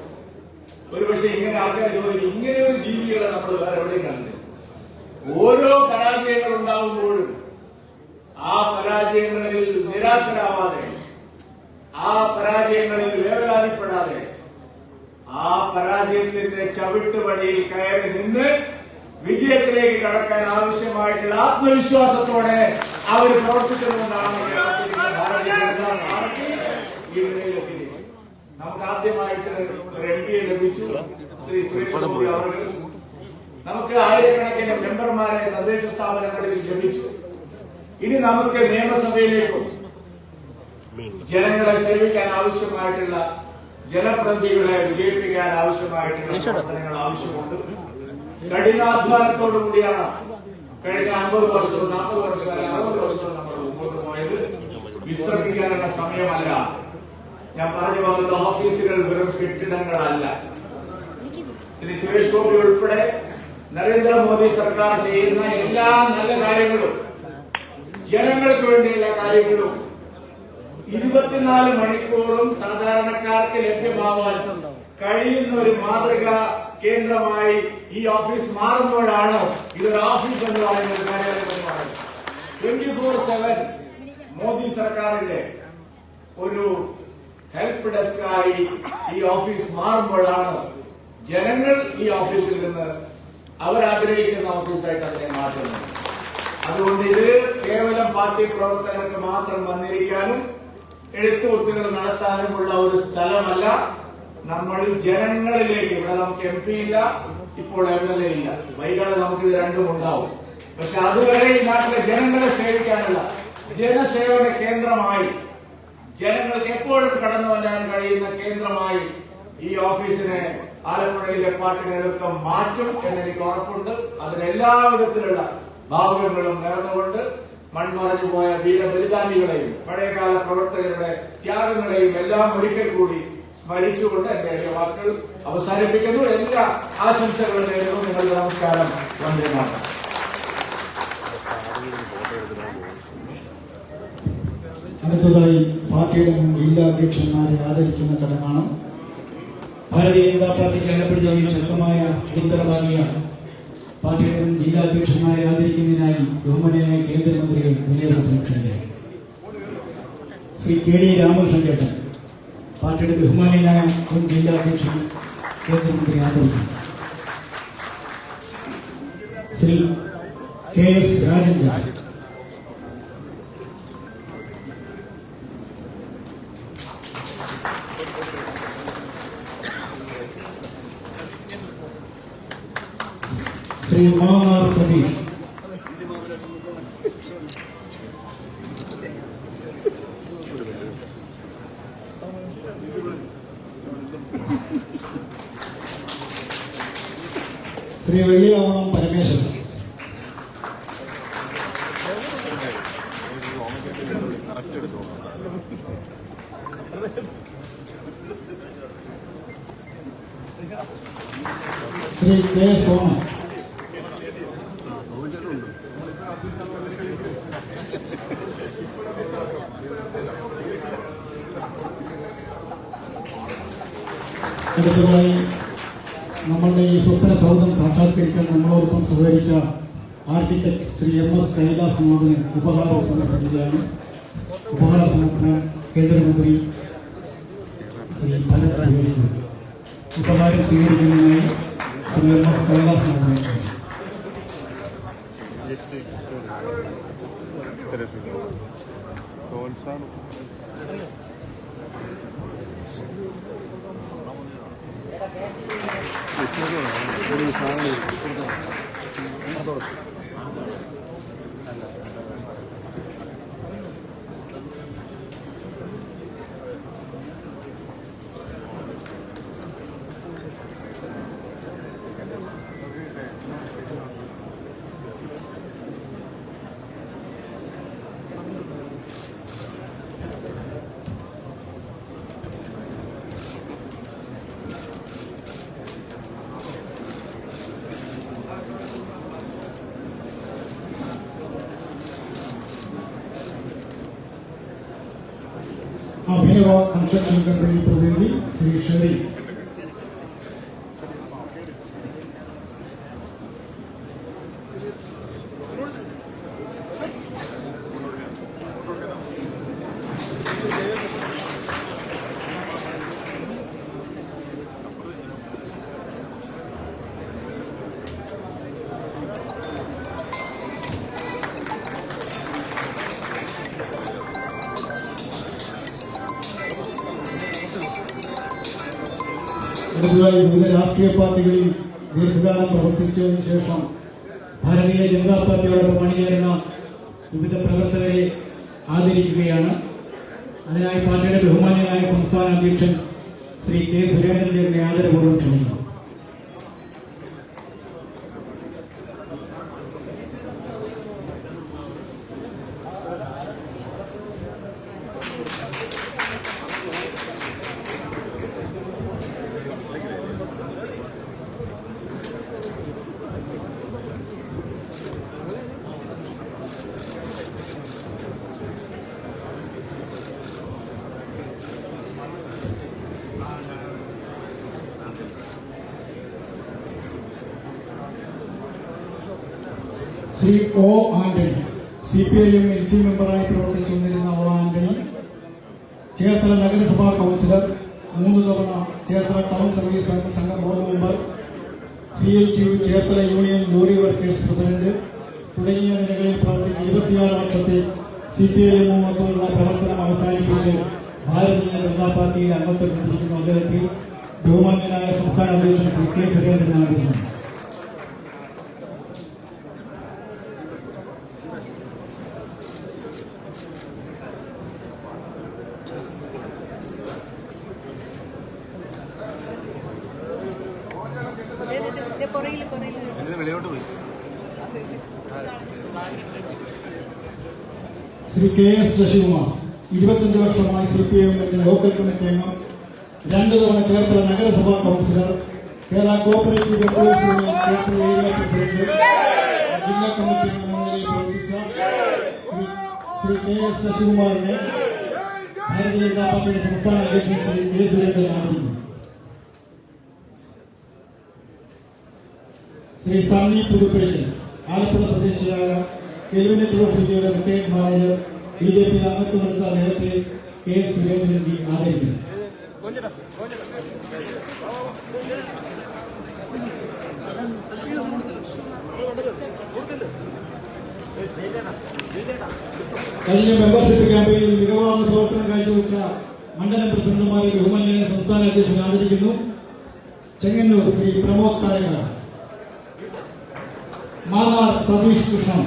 ഒരുപക്ഷെ ഇങ്ങനെ ആൾക്കാർ ചോദിക്കും, ഇങ്ങനെ ഒരു ജീവികളെ നമ്മൾ വേറെ എവിടെയും കണ്ടില്ല. ഓരോ പരാജയങ്ങൾ ഉണ്ടാവുമ്പോഴും ആ പരാജയങ്ങളിൽ നിരാശരാവാതെ, ആ പരാജയങ്ങളിൽ വേവലാതിപ്പെടാതെ, ആ പരാജയത്തിന്റെ ചവിട്ടുപടിയിൽ കയറി നിന്ന് വിജയത്തിലേക്ക് കടക്കാൻ ആവശ്യമായിട്ടുള്ള ആത്മവിശ്വാസത്തോടെ അവർ പ്രവർത്തിച്ചതുകൊണ്ടാണ് ഭാരതീയ ജനതാ പാർട്ടി ഈ നിലയിലെത്തിയത്. നമുക്ക് ആദ്യമായിട്ട് ഒരു MP ലഭിച്ചു, ശ്രീ സുരേഷ് ഗോപി അവർ. നമുക്ക് ആയിരക്കണക്കിന് മെമ്പർമാരെ തദ്ദേശ സ്ഥാപനങ്ങളിൽ ലഭിച്ചു. ഇനി നമുക്ക് നിയമസഭയിലേക്കും ജനങ്ങളെ സേവിക്കാൻ ആവശ്യമായിട്ടുള്ള ജനപ്രതിനിധികളെ വിജയിപ്പിക്കാൻ ആവശ്യമായിട്ടുള്ള പ്രവർത്തനങ്ങൾ ആവശ്യമുണ്ട്. കഠിനാധ്വാനത്തോടുകൂടിയാണ് കഴിഞ്ഞ 50 വർഷവും 40 വർഷവും 60 വർഷവും നമ്മൾ മുമ്പോട്ട് പോയത്. വിശ്രമിക്കാനുള്ള സമയമല്ല. ഞാൻ പറഞ്ഞു വന്നത് ഓഫീസുകൾ വെറും കെട്ടിടങ്ങളല്ല. ശ്രീ സുരേഷ് ഗോപി ഉൾപ്പെടെ നരേന്ദ്രമോദി സർക്കാർ ചെയ്യുന്ന എല്ലാ നല്ല കാര്യങ്ങളും, ജനങ്ങൾക്ക് വേണ്ടിയുള്ള കാര്യങ്ങളും 24 മണിക്കൂറും സാധാരണക്കാർക്ക് ലഭ്യമാവാൻ കഴിയുന്ന ഒരു മാതൃകാ കേന്ദ്രമായി ഈ ഓഫീസ് മാറുമ്പോഴാണ് ഇതൊരു ഓഫീസ് എന്ന് പറയുന്ന കാര്യമാണ്. 24/7 മോദി സർക്കാരിന്റെ ഒരു ഹെൽപ്പ് ഡെസ്കായി ഈ ഓഫീസ് മാറുമ്പോഴാണ് ജനങ്ങൾ ഈ ഓഫീസിൽ നിന്ന് അവരാഗ്രഹിക്കുന്ന ഓഫീസായിട്ട് അതിനെ മാറ്റുന്നത്. അതുകൊണ്ട് ഇത് കേവലം പാർട്ടി പ്രവർത്തകർക്ക് മാത്രം വന്നിരിക്കാനും എഴുത്തുകുത്തുകൾ നടത്താനുമുള്ള ഒരു സ്ഥലമല്ല. നമ്മൾ ജനങ്ങളിലേക്ക്, ഇവിടെ നമുക്ക് MP ഇല്ല, ഇപ്പോൾ MLA ഇല്ല, വൈകാതെ നമുക്കിത് രണ്ടും ഉണ്ടാവും. പക്ഷെ അതുവരെ ഈ നാട്ടിലെ ജനങ്ങളെ സേവിക്കാനുള്ള ജനസേവന കേന്ദ്രമായി, ജനങ്ങൾക്ക് എപ്പോഴും കടന്നു വരാൻ കഴിയുന്ന കേന്ദ്രമായി ഈ ഓഫീസിനെ ആലപ്പുഴയിലെ പാർട്ടി നേതൃത്വം മാറ്റും എന്നെനിക്ക് ഉറപ്പുണ്ട്. അതിന് എല്ലാവിധത്തിലുള്ള ഭാവുകങ്ങളും നേർന്നുകൊണ്ട് മൺമറഞ്ഞു പോയ വീരബലിദാനികളെയും പഴയകാല പ്രവർത്തകരുടെ ത്യാഗങ്ങളെയും എല്ലാം ഒരിക്കൽ കൂടി സ്മരിച്ചുകൊണ്ട് എന്റെ വാക്കുകൾ അവസാനിപ്പിക്കുന്നു. എല്ലാ ആശംസകളും നേരുന്നു. നിങ്ങളുടെ നമസ്കാരം. വന്ദേ മാതരം. അടുത്തതായി പാർട്ടിയുടെ മുൻ ജില്ലാ അധ്യക്ഷന്മാരെ ആദരിക്കുന്ന ചടങ്ങാണ്. ഭാരതീയ ജനതാ പാർട്ടിക്ക് ആലപ്പുഴ ജില്ലയിൽ ശക്തമായ അടിത്തറ പാകിയ പാർട്ടിയുടെ മുൻ ജില്ലാ അധ്യക്ഷന്മാരെ ആദരിക്കുന്നതിനായി ബഹുമാന്യനായ കേന്ദ്രമന്ത്രിയെ വിനയപൂർവ്വം ക്ഷണിക്കുന്നു. ശ്രീ KD രാമകൃഷ്ണൻ ചേട്ടൻ പാർട്ടിയുടെ ബഹുമാന്യനായ മുൻ ജില്ലാ അധ്യക്ഷൻ കേന്ദ്രമന്ത്രി ആദരിക്കുന്നു. ശ്രീ KS രാജൻ ശ്രീ മാന്നാർ സതീഷ്, ശ്രീ വെള്ളിയാവണം പരമേശ്വരൻ, ശ്രീ K സോമൻ, അടുത്തതായി നമ്മളുടെ ഈ സ്വപ്ന സൗധം സാക്ഷാത്കരിക്കാൻ നമ്മളോടൊപ്പം സഹകരിച്ച ആർക്കിടെക്ട് ശ്രീ MS കൈലാസനാഥന് ഉപഹാരം സമർപ്പിക്കുകയാണ്. ഉപഹാര സമർപ്പണം കേന്ദ്രമന്ത്രി ശ്രീ ഭരത് സുരേഷ്. ഉപഹാരം സ്വീകരിക്കുന്നതിനായി ശ്രീ MS കൈലാസനാഥനെ ക്ഷണിക്കുന്നു. അഭിനവ കൺസ്ട്രക്ഷൻ കമ്പനി പ്രതിനിധി ശ്രീ ഷെറി. അടുത്തതായി വിവിധ രാഷ്ട്രീയ പാർട്ടികളിൽ ദീർഘകാലം പ്രവർത്തിച്ചതിനു ശേഷം ഭാരതീയ ജനതാ പാർട്ടിയോടൊപ്പം അണിചേരുന്ന വിവിധ പ്രവർത്തകരെ ആദരിക്കുകയാണ്. അതിനായി പാർട്ടിയുടെ ബഹുമാന്യനായ സംസ്ഥാന അധ്യക്ഷൻ ശ്രീ കെ സുരേന്ദ്രനെ ആദരപൂർവ്വം ക്ഷണിക്കുന്നു. Shri O Antony, CPIM LC മെമ്പറായി പ്രവർത്തിച്ചു വന്നിരുന്ന ഒ ആന്റണി ചേർത്തല നഗരസഭാ കൗൺസിലർ, 3 തവണ ചേർത്തല ടൗൺ സർവീസ് സംഘം board member, CLTU Cherthala union lorry workers president തുടങ്ങിയ നിലകളിൽ പ്രവർത്തിച്ച് 26 വർഷത്തെ CPIM-വുമൊത്തുള്ള പ്രവർത്തനം അവസാനിപ്പിച്ച് ഭാരതീയ ജനതാ പാർട്ടിയിൽ അംഗത്വമെത്തിയിരിക്കുന്ന അദ്ദേഹത്തെ ബഹുമാന്യനായ സംസ്ഥാന അധ്യക്ഷൻ ശ്രീ കെ സുരേന്ദ്രൻ ആദരിക്കുന്നു. ശ്രീ കെ എസ് ശശികുമാർ, 25 വർഷമായി CPIM ലോക്കൽ കമ്മിറ്റി അംഗം, 2 തവണ ചേർത്തല നഗരസഭാ councillor, Kerala cooperative employees union Cherthala area president, ജില്ലാ കമ്മിറ്റി അംഗം എന്ന നിലയിൽ പ്രവർത്തിച്ച ശ്രീ കെ എസ് ശശികുമാറിനെ ഭാരതീയ ജനതാ പാർട്ടിയുടെ സംസ്ഥാന അധ്യക്ഷൻ ശ്രീ കെ സുരേന്ദ്രൻ ആദരിക്കുന്നു. ശ്രീ സണ്ണി പുതുപ്പള്ളി, ആലപ്പുഴ സ്വദേശിയായ കെൽവിനറ്റ് ഓഫ് ഇന്ത്യയുടെ റിട്ടയർഡ് മാനേജർ, BJP അംഗത്വമെടുത്ത അദ്ദേഹത്തെ കെ സുരേന്ദ്രൻ ആദരിക്കുന്നു. കഴിഞ്ഞ മെമ്പർഷിപ്പ് ക്യാമ്പയിനിൽ മികവാർന്ന പ്രവർത്തനം കാഴ്ചവെച്ച മണ്ഡലം പ്രസിഡന്റുമാരെ ബഹുമാന്യനെ സംസ്ഥാന അധ്യക്ഷൻ ആദരിക്കുന്നു. Chengannur Shri Pramod Karanga, Mannar Satheesh Krishnan,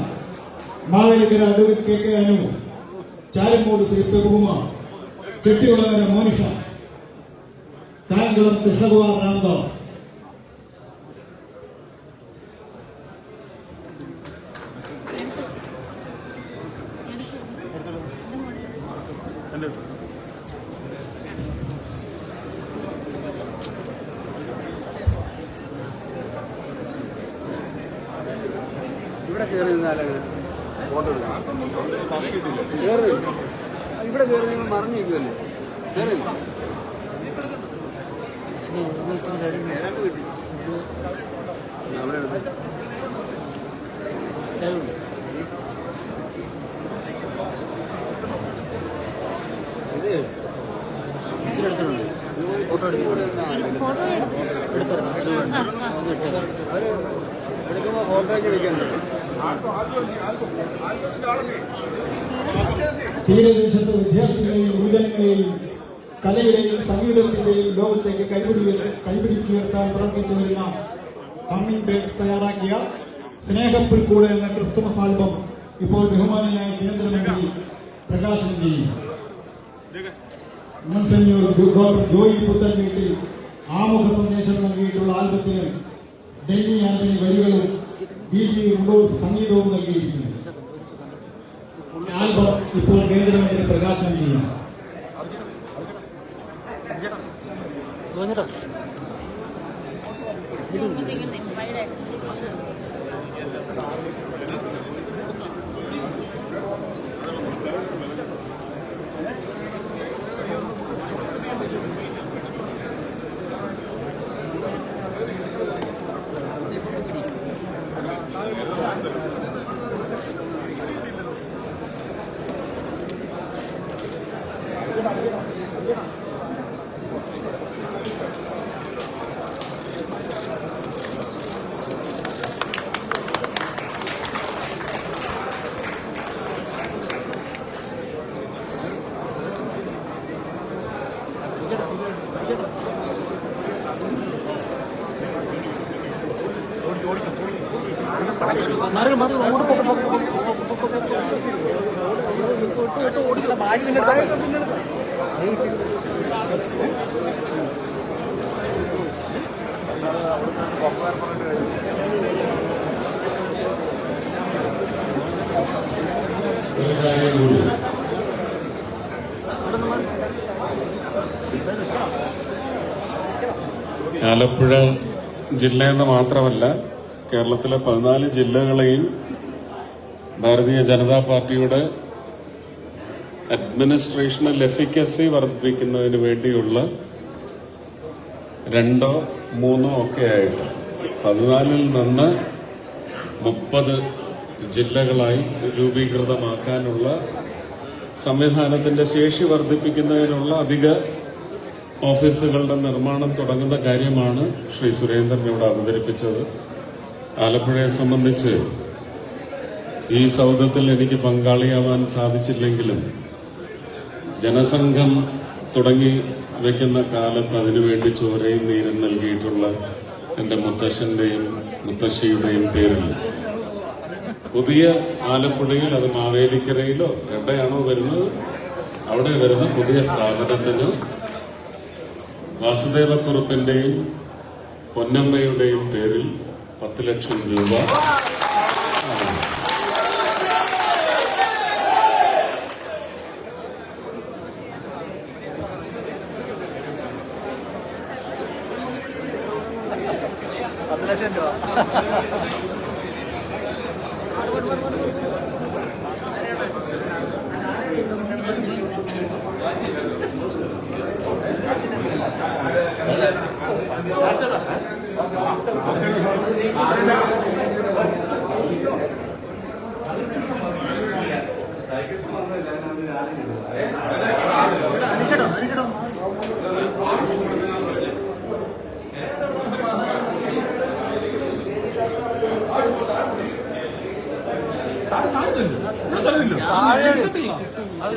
Mavelikkara advocate K Anu, Chalammood Shri Perukumar, Chettikulangara Monisha, Kayamkulam Krishnakumar Ramdas. ഇവിടെ കയറി നിന്നാലങ്ങനെ ഫോട്ടോ എടുക്കാം. ഇവിടെ കയറി നിങ്ങൾ മറിഞ്ഞു നിൽക്കുമല്ലേ? കയറി ഇതിലെടുത്തിട്ടുണ്ട്. ഫോട്ടോ എടുക്കുമ്പോൾ ഫോട്ടോയ്ക്ക് വെക്കാൻ തീരദേശത്തെ വിദ്യാർത്ഥികളെയും യുവജനങ്ങളെയും കലയുടെയും സംഗീതത്തിന്റെയും ലോകത്തേക്ക് കൈപിടിച്ചുയർത്താൻ പ്രവർത്തിച്ചു വരുന്ന ഹമ്മിങ് ബേർഡ്സ് തയ്യാറാക്കിയ സ്നേഹപ്പുൽക്കൂട് എന്ന ക്രിസ്തുമസ് ആൽബം ഇപ്പോൾ ബഹുമാനായ കേന്ദ്രമന്ത്രി പ്രകാശനം ചെയ്യും. മൺസന്യൂർ ജോയി പുത്തൻ വീട്ടിൽ ആമുഖ സന്ദേശം നൽകിയിട്ടുള്ള ആൽബത്തിന് ഡെന്നി ആന്റണി വരികളും BG റുഡോൾഫ് സംഗീതവും നൽകിയിരിക്കുന്നു. ആൽബം ഇപ്പോൾ കേന്ദ്രമന്ത്രി പ്രകാശനം ചെയ്യും. ഒരു കാര്യം കൂടി, ആലപ്പുഴ ജില്ലയെന്ന് മാത്രമല്ല കേരളത്തിലെ 14 ജില്ലകളെയും ഭാരതീയ ജനതാ പാർട്ടിയുടെ അഡ്മിനിസ്ട്രേഷണൽ എഫിക്കസി വർദ്ധിപ്പിക്കുന്നതിന് വേണ്ടിയുള്ള 2 or 3 ഒക്കെ ആയിട്ട് 14 നിന്ന് 30 ജില്ലകളായി രൂപീകൃതമാക്കാനുള്ള സംവിധാനത്തിന്റെ ശേഷി വർദ്ധിപ്പിക്കുന്നതിനുള്ള അധിക ഓഫീസുകളുടെ നിർമ്മാണം തുടങ്ങുന്ന കാര്യമാണ് ശ്രീ സുരേന്ദ്രൻ ഇവിടെ അവതരിപ്പിച്ചത്. ആലപ്പുഴയെ സംബന്ധിച്ച് ഈ സൗധത്തിൽ എനിക്ക് പങ്കാളിയാവാൻ സാധിച്ചില്ലെങ്കിലും ജനസംഘം തുടങ്ങി വെക്കുന്ന കാലത്ത് അതിനുവേണ്ടി ചോരയും നീരും നൽകിയിട്ടുള്ള എൻ്റെ മുത്തശ്ശന്റെയും മുത്തശ്ശിയുടെയും പേരിൽ പുതിയ ആലപ്പുഴയിൽ, അത് മാവേലിക്കരയിലോ എവിടെയാണോ വരുന്നത് അവിടെ വരുന്ന പുതിയ സ്ഥാപനത്തിന് വാസുദേവക്കുറുപ്പിന്റെയും പൊന്നമ്മയുടെയും പേരിൽ 10 ലക്ഷം രൂപ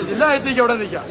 ജില്ലാ എത്തിക്ക് അവിടെ നിൽക്കാം.